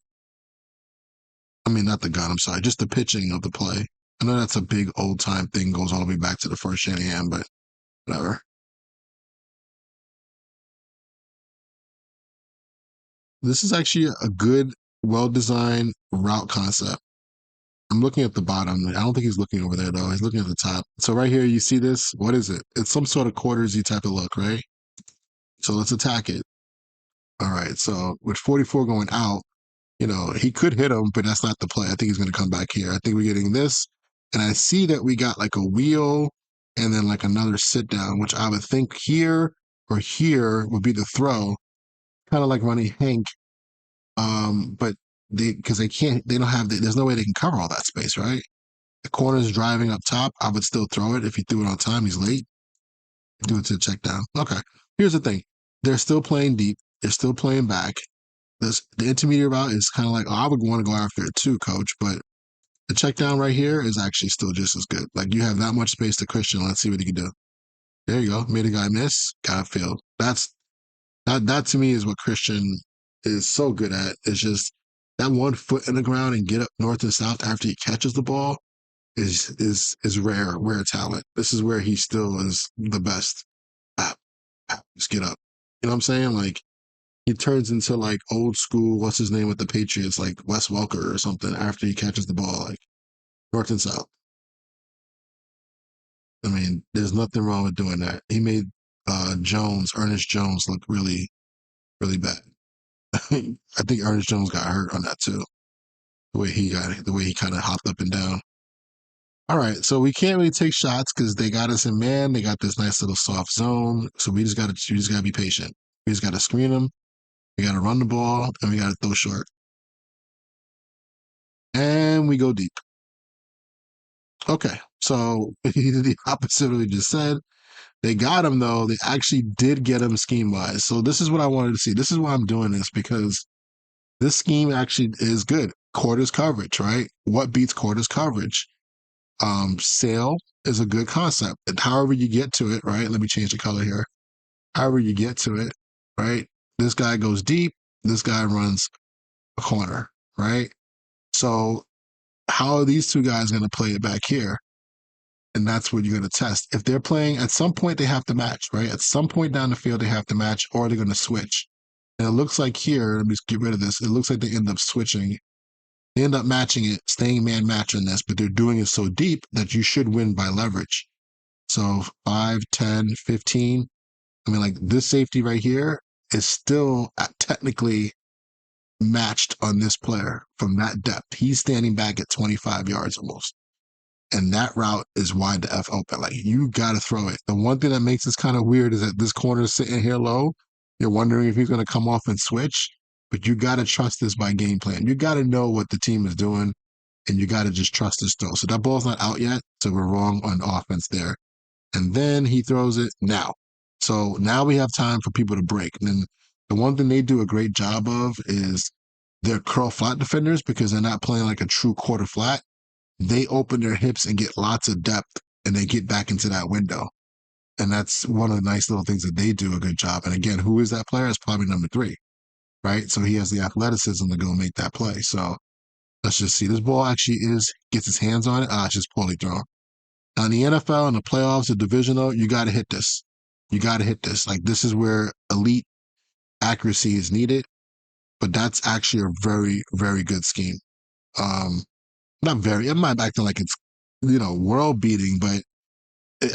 I mean, not the gun. I'm sorry, just the pitching of the play. I know that's a big old time thing, goes all the way back to the first Shanahan, but whatever. This is actually a good, well designed route concept. I'm looking at the bottom. I don't think he's looking over there though. He's looking at the top. So right here, you see this? What is it? It's some sort of quartersy type of look, right? So let's attack it. All right. So with 44 going out, he could hit him, but that's not the play. I think he's going to come back here. I think we're getting this. And I see that we got like a wheel and then like another sit down, which I would think here or here would be the throw, kind of like running Hank. But because they don't have, there's no way they can cover all that space, right? The corner's driving up top. I would still throw it if he threw it on time. He's late. Do it to the check down. Okay. Here's the thing. They're still playing deep. They're still playing back. The intermediate route is kind of like, I would want to go after it too, coach, but the check down right here is actually still just as good. Like you have that much space to Christian. Let's see what he can do. There you go. Made a guy miss. Got a field. That to me is what Christian is so good at. It's just that 1 foot in the ground and get up north and south after he catches the ball is rare talent. This is where he still is the best. Just get up. You know what I'm saying? Like he turns into like old school, what's his name with the Patriots, like Wes Welker or something after he catches the ball, like north and south. I mean, there's nothing wrong with doing that. He made Ernest Jones, look really, really bad. I think Ernest Jones got hurt on that too. The way he kind of hopped up and down. All right, so we can't really take shots because they got us in man. They got this nice little soft zone, so we just gotta be patient. We just gotta screen them. We gotta run the ball, and we gotta throw short. And we go deep. Okay, so he did the opposite of what we just said. They got him though. They actually did get him scheme wise. So this is what I wanted to see. This is why I'm doing this because this scheme actually is good. Quarters coverage, right? What beats quarters coverage? Sail is a good concept. And however you get to it, right? Let me change the color here. However you get to it, right? This guy goes deep. This guy runs a corner, right? So how are these two guys going to play it back here? And that's what you're going to test. If they're playing, at some point they have to match, right? At some point down the field they have to match, or they're going to switch. And it looks like here, let me just get rid of this. It looks like they end up switching. They end up matching it, staying man match on this, but they're doing it so deep that you should win by leverage. So 5, 10, 15. I mean, like this safety right here is still technically matched on this player from that depth. He's standing back at 25 yards almost. And that route is wide the F open. Like you got to throw it. The one thing that makes this kind of weird is that this corner is sitting here low. You're wondering if he's going to come off and switch, but you got to trust this by game plan. You got to know what the team is doing, and you got to just trust this throw. So that ball's not out yet, so we're wrong on offense there. And then he throws it now. So now we have time for people to break. And then the one thing they do a great job of is they're curl flat defenders because they're not playing like a true quarter flat. They open their hips and get lots of depth and they get back into that window. And that's one of the nice little things that they do a good job. And again, who is that player? It's probably number 3, right? So he has the athleticism to go make that play. So let's just see. This ball actually gets his hands on it. It's just poorly thrown. Now in the NFL and the playoffs, the divisional, you got to hit this. You got to hit this. Like this is where elite accuracy is needed. But that's actually a very, very good scheme. Not very. I'm not acting like it's world beating, but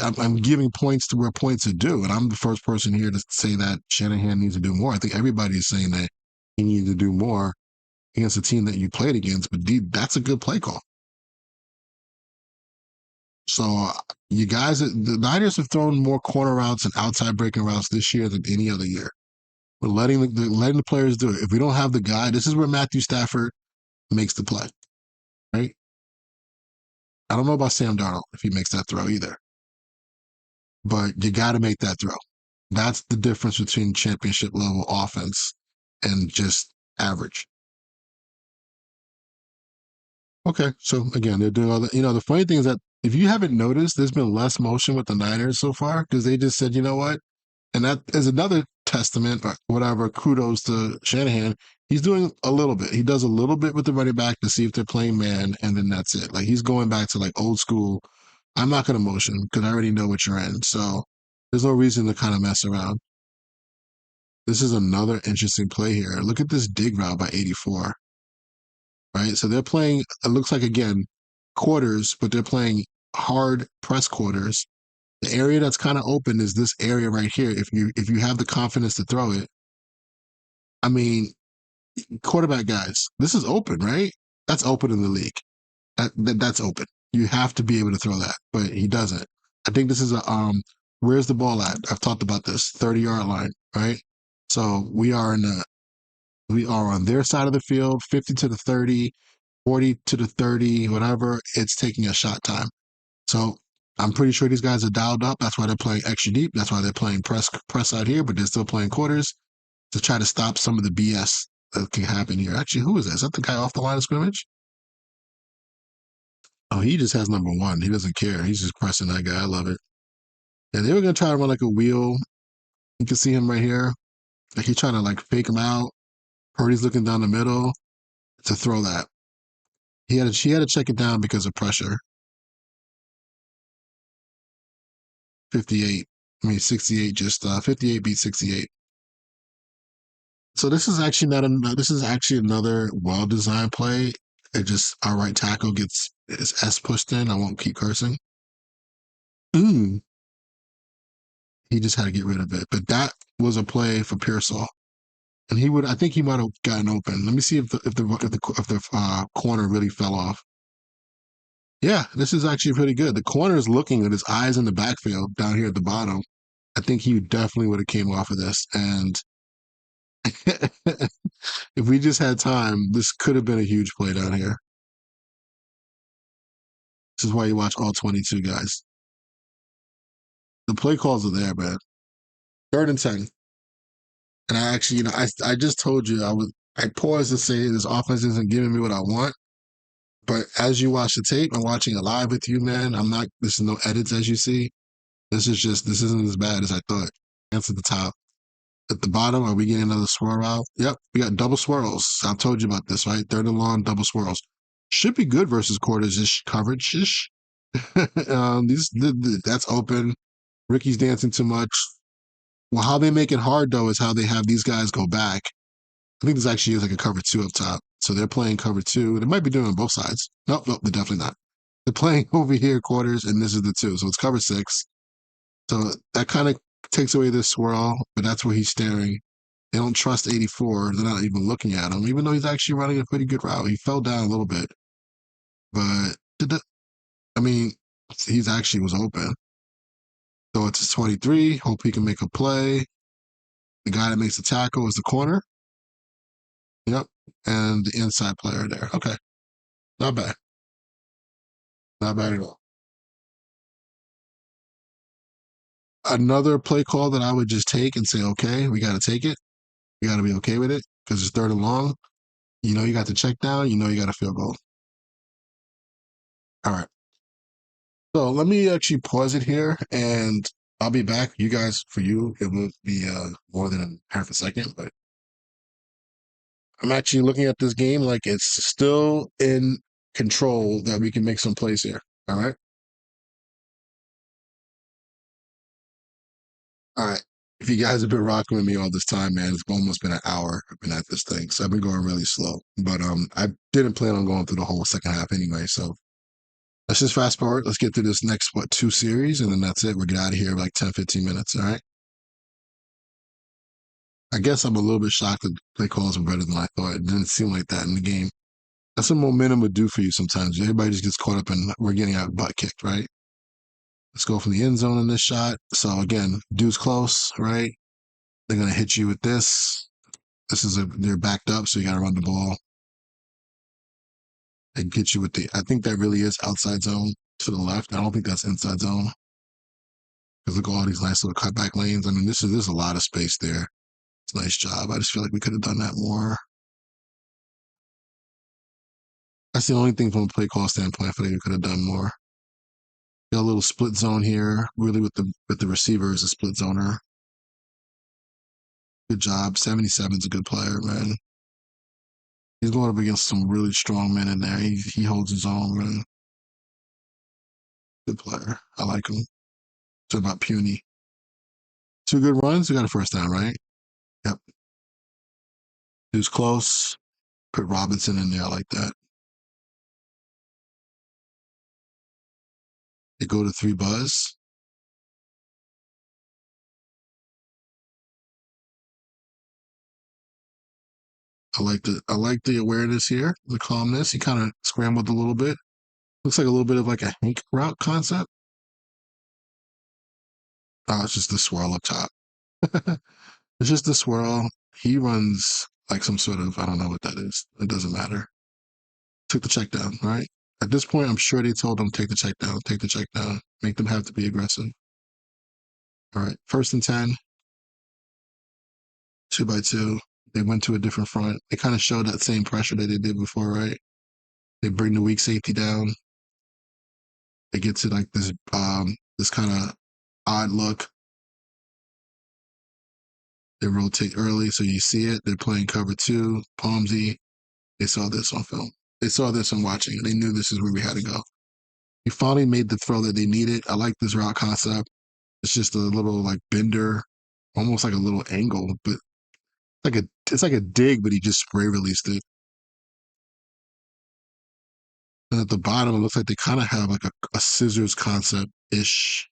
I'm giving points to where points are due, and I'm the first person here to say that Shanahan needs to do more. I think everybody's saying that he needs to do more against the team that you played against, but that's a good play call. So you guys, the Niners have thrown more corner routes and outside breaking routes this year than any other year. We're letting the players do it. If we don't have the guy, this is where Matthew Stafford makes the play, right? I don't know about Sam Darnold if he makes that throw either, but you got to make that throw. That's the difference between championship level offense and just average. Okay, so again, they're doing all that. The funny thing is that if you haven't noticed, there's been less motion with the Niners so far because they just said, you know what? And that is another testament, or whatever, kudos to Shanahan. He's doing a little bit. He does a little bit with the running back to see if they're playing man, and then that's it. Like he's going back to like old school. I'm not going to motion because I already know what you're in. So there's no reason to kind of mess around. This is another interesting play here. Look at this dig route by 84, right? So they're playing, it looks like, again, quarters, but they're playing hard press quarters. The area that's kind of open is this area right here. If you have the confidence to throw it, I mean, quarterback guys, this is open, right? That's open in the league. That's open. You have to be able to throw that, but he doesn't. I think this is a where's the ball at? I've talked about this 30-yard line, right? So we are on their side of the field, 50 to the 30, 40 to the 30, whatever. It's taking a shot time. So I'm pretty sure these guys are dialed up. That's why they're playing extra deep. That's why they're playing press out here, but they're still playing quarters to try to stop some of the BS that can happen here. Actually, who is that? Is that the guy off the line of scrimmage? Oh, he just has number one. He doesn't care. He's just pressing that guy. I love it. And they were gonna try to run like a wheel. You can see him right here. Like he's trying to like fake him out. Purdy's looking down the middle to throw that. He had to check it down because of pressure. 58. I mean 68 just 58 beat 68. So this is actually not a this is actually another well designed play. It just our right tackle gets his S pushed in. I won't keep cursing. Mm, he just had to get rid of it. But that was a play for Pearsall. And he would I think he might have gotten open. Let me see if the corner really fell off. Yeah, this is actually pretty good. The corner is looking with his eyes in the backfield down here at the bottom. I think he definitely would have came off of this. And if we just had time, this could have been a huge play down here. This is why you watch all 22 guys. The play calls are there, man. Third and 10. And I actually, I just told you I paused to say this offense isn't giving me what I want. But as you watch the tape, I'm watching it live with you, man. This is no edits as you see. This isn't as bad as I thought. That's at the top. At the bottom, are we getting another swirl out? Yep, we got double swirls. I told you about this, right? Third and long, double swirls. Should be good versus quarters ish coverage ish. That's open. Ricky's dancing too much. Well, how they make it hard though is how they have these guys go back. I think this actually is like a cover two up top. So they're playing cover two. They might be doing it on both sides. Nope, they're definitely not. They're playing over here quarters, and this is the two. So it's cover six. So that kind of takes away this swirl, but that's where he's staring. They don't trust 84. They're not even looking at him, even though he's actually running a pretty good route. He fell down a little bit, but I mean, he's actually was open. So it's 23. Hope he can make a play. The guy that makes the tackle is the corner. Yep. And the inside player there. Okay. Not bad. Not bad at all. Another play call that I would just take and say, okay, we got to take it. We got to be okay with it because it's third and long. You got the check down. You got a field goal. All right. So let me actually pause it here and I'll be back. You guys, for you, it won't be more than half a second, but I'm actually looking at this game like it's still in control that we can make some plays here. All right. All right. If you guys have been rocking with me all this time, man, it's almost been an hour I've been at this thing. So I've been going really slow. But I didn't plan on going through the whole second half anyway. So let's just fast forward. Let's get through this next, what, two series, and then that's it. We'll get out of here in like 10, 15 minutes. All right. I guess I'm a little bit shocked that play calls were better than I thought. It didn't seem like that in the game. That's what momentum would do for you sometimes. Everybody just gets caught up in we're getting our butt kicked, right? Let's go from the end zone in this shot. So again, dude's close, right? They're gonna hit you with this. They're backed up, so you gotta run the ball and get you with the. I think that really is outside zone to the left. I don't think that's inside zone. Because look at all these nice little cutback lanes. I mean, there's a lot of space there. It's a nice job. I just feel like we could have done that more. That's the only thing from a play call standpoint. I feel like we could have done more. Got a little split zone here, really with the receiver as a split zoner. Good job. 77 is a good player, man. He's going up against some really strong men in there. He holds his own, man. Good player. I like him. It's about puny. Two good runs. We got a first down, right? Yep. He was close. Put Robinson in there. I like that. They go to three buzz. I like the awareness here, the calmness. He kind of scrambled a little bit. Looks like a little bit of like a Hank route concept. Oh, it's just the swirl up top. It's just the swirl. He runs like some sort of I don't know what that is. It doesn't matter. Took the check down, right? At this point, I'm sure they told them take the check down, take the check down, make them have to be aggressive. All right, first and 10, 2 by 2. They went to a different front. They kind of showed that same pressure that they did before, right? They bring the weak safety down. They get to like this kind of odd look. They rotate early, so you see it. They're playing cover two, Palmsy. They saw this on film. They saw this on watching. They knew this is where we had to go. He finally made the throw that they needed. I like this route concept. It's just a little like bender, almost like a little angle, but it's like a dig, but he just spray released it. And at the bottom, it looks like they kind of have like a scissors concept ish,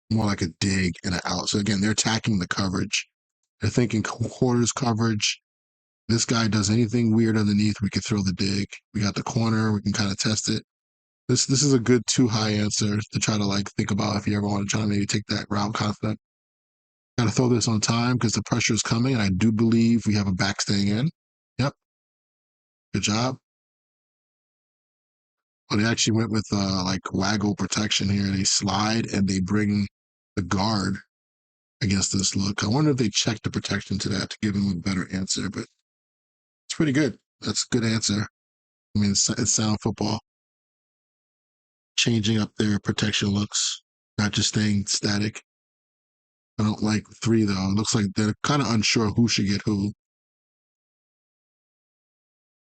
more like a dig and an out. So again, they're attacking the coverage. They're thinking quarters coverage. This guy does anything weird underneath, we could throw the dig. We got the corner, we can kind of test it. This is a good too high answer to try to like think about if you ever want to try to maybe take that route concept. Got to throw this on time because the pressure is coming, and I do believe we have a back staying in. Yep, good job. But they actually went with like waggle protection here. They slide and they bring the guard against this look. I wonder if they checked the protection to that to give him a better answer, but it's pretty good. That's a good answer. I mean, it's sound football. Changing up their protection looks, not just staying static. I don't like three though. It looks like they're kind of unsure who should get who.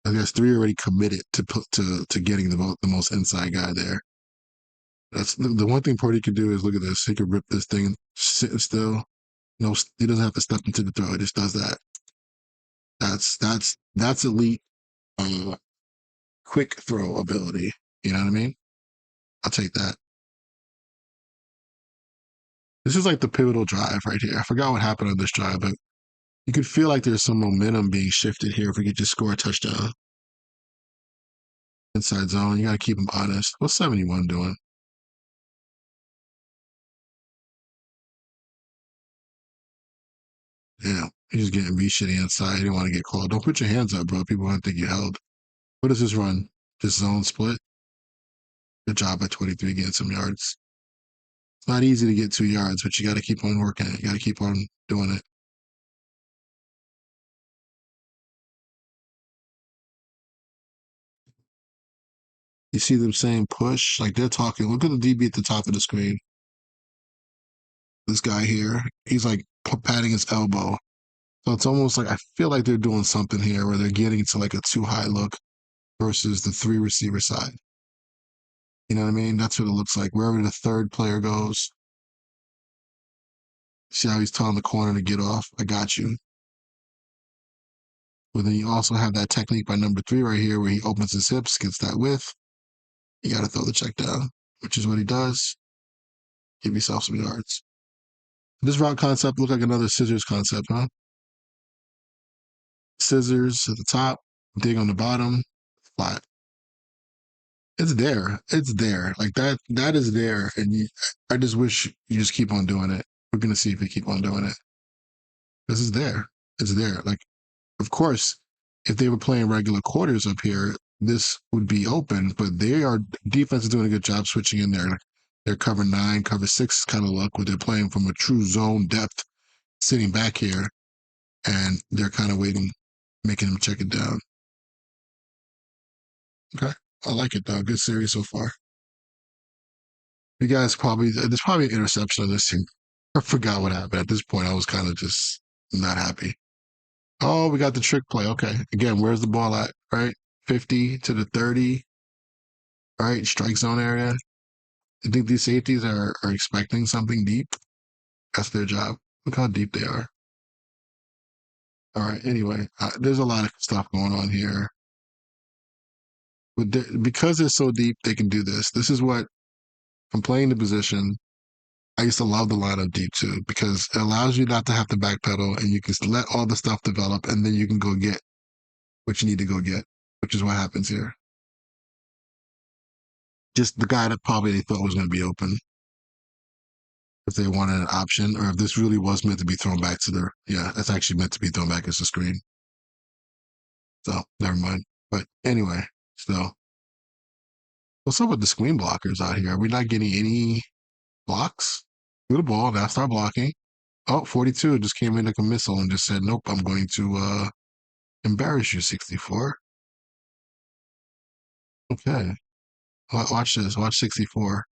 I guess three already committed to put to getting the most inside guy there. That's the one thing Purdy could do is look at this. He could rip this thing sitting still. No, he doesn't have to step into the throw. He just does that. That's elite uh, quick throw ability. You know what I mean? I'll take that. This is like the pivotal drive right here. I forgot what happened on this drive, but you could feel like there's some momentum being shifted here if we could just score a touchdown. Inside zone, you got to keep him honest. What's 71 doing? Yeah, he's just getting be shitty inside. He didn't want to get called. Don't put your hands up, bro. People want to think you held. What is this run? This zone split? Good job at 23 getting some yards. It's not easy to get 2 yards, but you got to keep on working it. You got to keep on doing it. You see them saying push, like they're talking. Look at the DB at the top of the screen. This guy here, he's like patting his elbow. So it's almost like I feel like they're doing something here where they're getting to like a too high look versus the three receiver side. You know what I mean? That's what it looks like. Wherever the third player goes, See how he's telling the corner to get off? I got you. But then you also have that technique by number 3 right here where he opens his hips, gets that width. You got to throw the check down, which is what he does. Give yourself some yards. This route concept looks like another scissors concept, huh? Scissors at the top, dig on the bottom, flat. It's there. It's there. Like that is there. And I just wish you just keep on doing it. We're gonna see if we keep on doing it. This is there. It's there. Like, of course, if they were playing regular quarters up here, this would be open, but defense is doing a good job switching in there. They're cover 9, cover 6 kind of look where they're playing from a true zone depth, sitting back here, and they're kind of waiting, making them check it down. Okay. I like it though. Good series so far. You guys there's probably an interception on this team. I forgot what happened. At this point, I was kind of just not happy. Oh, we got the trick play. Okay. Again, where's the ball at? Right? 50 to the 30. All right. Strike zone area. You think these safeties are expecting something deep? That's their job. Look how deep they are. All right. Anyway, there's a lot of stuff going on here. But because they're so deep, they can do this. This is what, from playing the position, I used to love the lineup deep too, because it allows you not to have to backpedal and you can let all the stuff develop and then you can go get what you need to go get, which is what happens here. Just the guy that probably they thought was going to be open if they wanted an option, or if this really was meant to be thrown back to their, yeah, that's actually meant to be thrown back as a screen. So never mind. But anyway, so what's up with the screen blockers out here? Are we not getting any blocks? Good ball. Now start blocking. Oh, 42 just came in like a missile and just said, nope, I'm going to embarrass you, 64. Okay. Watch this. Watch 64.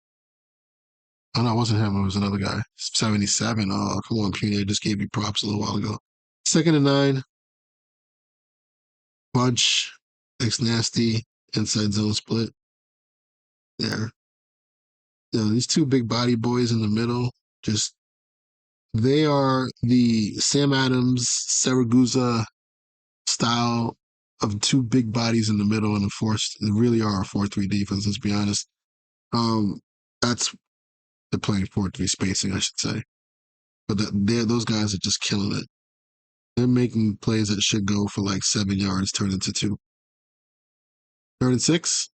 Oh, no, it wasn't him. It was another guy. 77. Oh, come on, Peter. I just gave you props a little while ago. Second and 9. Bunch. X nasty. Inside zone split. There. These two big body boys in the middle, just, they are the Sam Adams, Saragusa style of two big bodies in the middle and a force. They really are a 4-3 defense, let's be honest. Um, that's they're playing 4-3 spacing, I should say. But those guys are just killing it. They're making plays that should go for like 7 yards, turn into 2. 3rd and 6.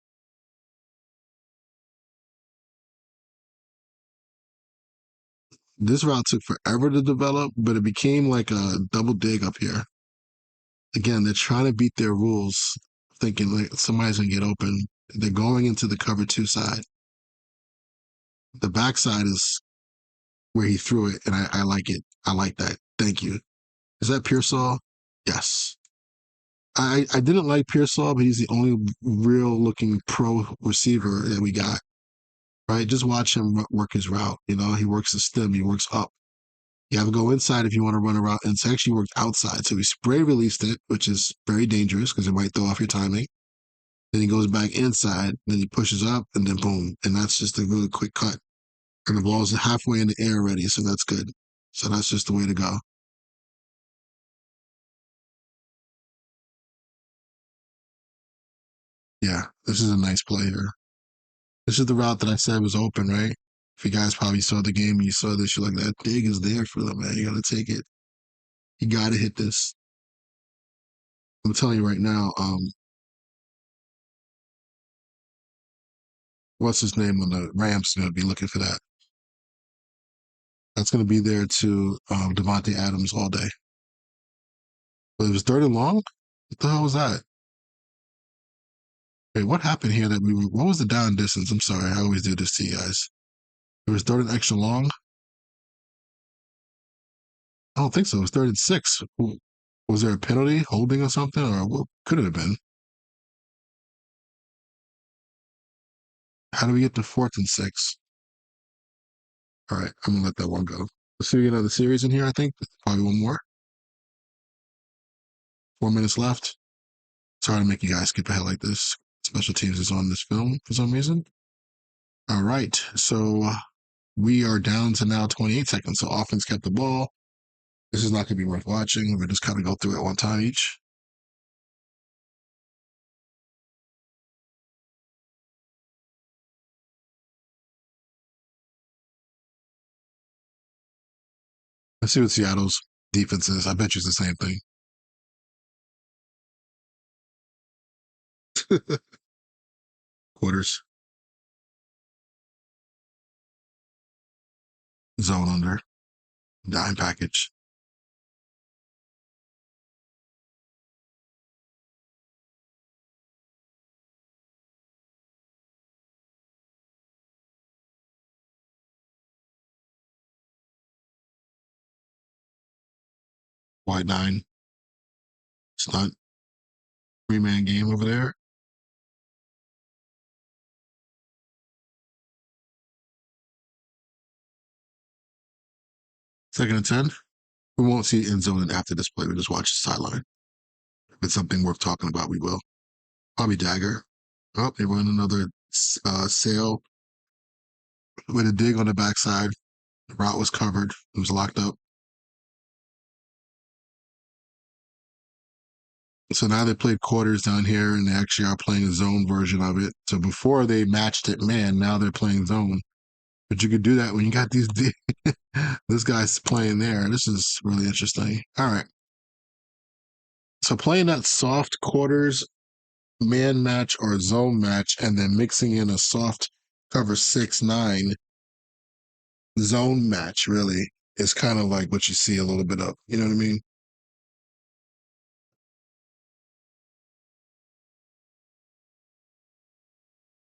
This route took forever to develop, but it became like a double dig up here. Again, they're trying to beat their rules, thinking like somebody's gonna get open. They're going into the cover 2 side. The backside is where he threw it, and I like it. I like that. Thank you. Is that Pearsall? Yes. I didn't like Pearsall, but he's the only real looking pro receiver that we got. Right? Just watch him work his route. You know, he works the stem, he works up. You have to go inside if you want to run a route, and it's actually worked outside. So he spray released it, which is very dangerous because it might throw off your timing. Then he goes back inside, then he pushes up, and then boom. And that's just a really quick cut. And the ball's halfway in the air already, so that's good. So that's just the way to go. Yeah, this is a nice play here. This is the route that I said was open, right? If you guys probably saw the game and you saw this, you're like, that dig is there for them, man. You got to take it. You got to hit this. I'm telling you right now, what's his name on the Rams going to be looking for that. That's going to be there to Devontae Adams all day. But it was 3rd and long? What the hell was that? Wait, what happened here what was the down distance? I'm sorry, I always do this to you guys. It was 3rd and extra long? I don't think so. It was 3rd and 6. Was there a penalty, holding or something? Or what could it have been? How do we get to 4th and 6? All right, I'm gonna let that one go. Let's see another series in here, I think. Probably one more. 4 minutes left. Sorry to make you guys skip ahead like this. Special teams is on this film for some reason. All right, so We are down to now 28 seconds. So offense kept the ball. This is not going to be worth watching. We're just kind of go through it one time each. Let's see what Seattle's defense is. I bet you it's the same thing. Quarters, zone under, dime package. Wide nine, stunt, 3-man game over there. Second and 10. We won't see end zone after this play. We just watch the sideline. If it's something worth talking about, we will. Probably dagger. Oh, they run another sail with a dig on the backside. The route was covered. It was locked up. So now they played quarters down here, and they actually are playing a zone version of it. So before they matched it man, now they're playing zone. But you could do that when you got these. This guy's playing there. This is really interesting. All right. So playing that soft quarters man match or zone match, and then mixing in a soft cover 6-9 zone match really is kind of like what you see a little bit of. You know what I mean?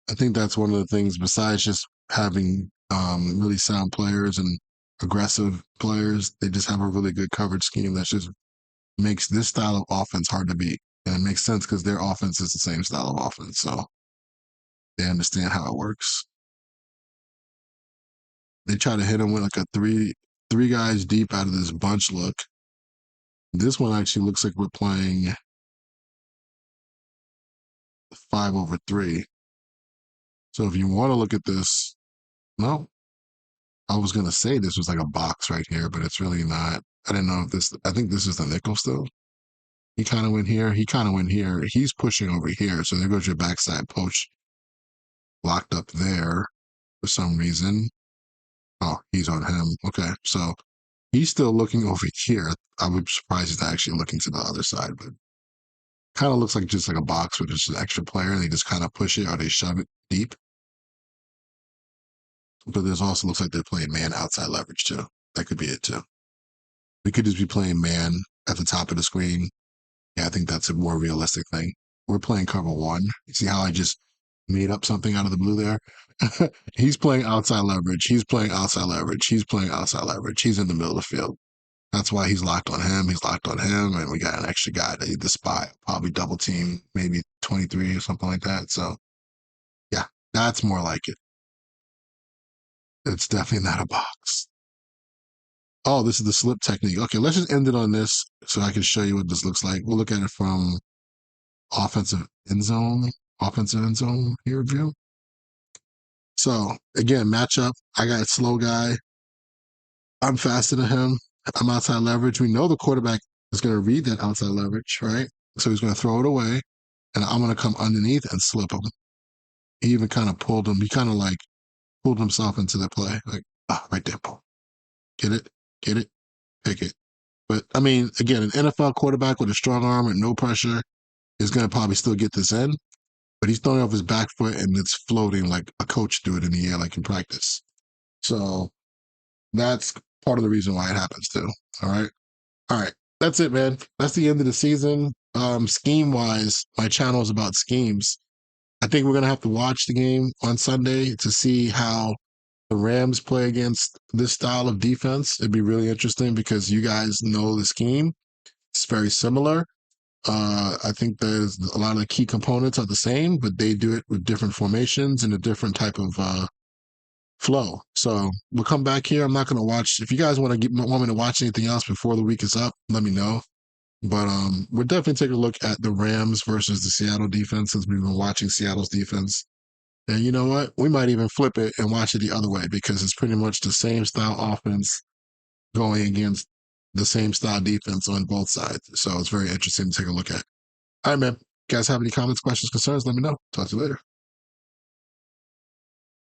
I think that's one of the things besides just having really sound players and aggressive players, they just have a really good coverage scheme that just makes this style of offense hard to beat. And it makes sense because their offense is the same style of offense. So they understand how it works. They try to hit him with like a three guys deep out of this bunch look. This one actually looks like we're playing 5-over-3. So if you want to look at this, no, I was gonna say this was like a box right here, but it's really not. I didn't know if this. I think this is the nickel still. He kind of went here. He kind of went here. He's pushing over here. So there goes your backside poach locked up there for some reason. Oh, he's on him. Okay, so he's still looking over here. I would be surprised he's not actually looking to the other side, but kind of looks like just like a box with just an extra player. They just kind of push it or they shove it deep. But there's also looks like they're playing man outside leverage too. That could be it too. We could just be playing man at the top of the screen. Yeah, I think that's a more realistic thing. We're playing cover one. You see how I just made up something out of the blue there? He's playing outside leverage. He's playing outside leverage. He's playing outside leverage. He's in the middle of the field. That's why he's locked on him. He's locked on him. And we got an extra guy that the spy, probably double team, maybe 23 or something like that. So, yeah, that's more like it. It's definitely not a box. Oh, this is the slip technique. Okay, let's just end it on this so I can show you what this looks like. We'll look at it from offensive end zone, offensive end zone here view. So again, matchup. I got a slow guy. I'm faster than him. I'm outside leverage. We know the quarterback is going to read that outside leverage, right? So he's going to throw it away, and I'm going to come underneath and slip him. He even kind of pulled him. He kind of like pulled himself into the play, like right there, pull. Get it, pick it. But I mean, again, an NFL quarterback with a strong arm and no pressure is going to probably still get this in, but he's throwing off his back foot and it's floating like a coach do it in the air, like in practice. So that's part of the reason why it happens too. All right. All right. That's it, man. That's the end of the season. Scheme wise, my channel is about schemes. I think we're going to have to watch the game on Sunday to see how the Rams play against this style of defense. It'd be really interesting because you guys know the scheme. It's very similar. I think there's a lot of the key components are the same, but they do it with different formations and a different type of flow. So we'll come back here. I'm not going to watch. If you guys want me to watch anything else before the week is up, let me know. But we're definitely taking a look at the Rams versus the Seattle defense since we've been watching Seattle's defense. And you know what? We might even flip it and watch it the other way because it's pretty much the same style offense going against the same style defense on both sides. So it's very interesting to take a look at. All right, man. You guys have any comments, questions, concerns? Let me know. Talk to you later.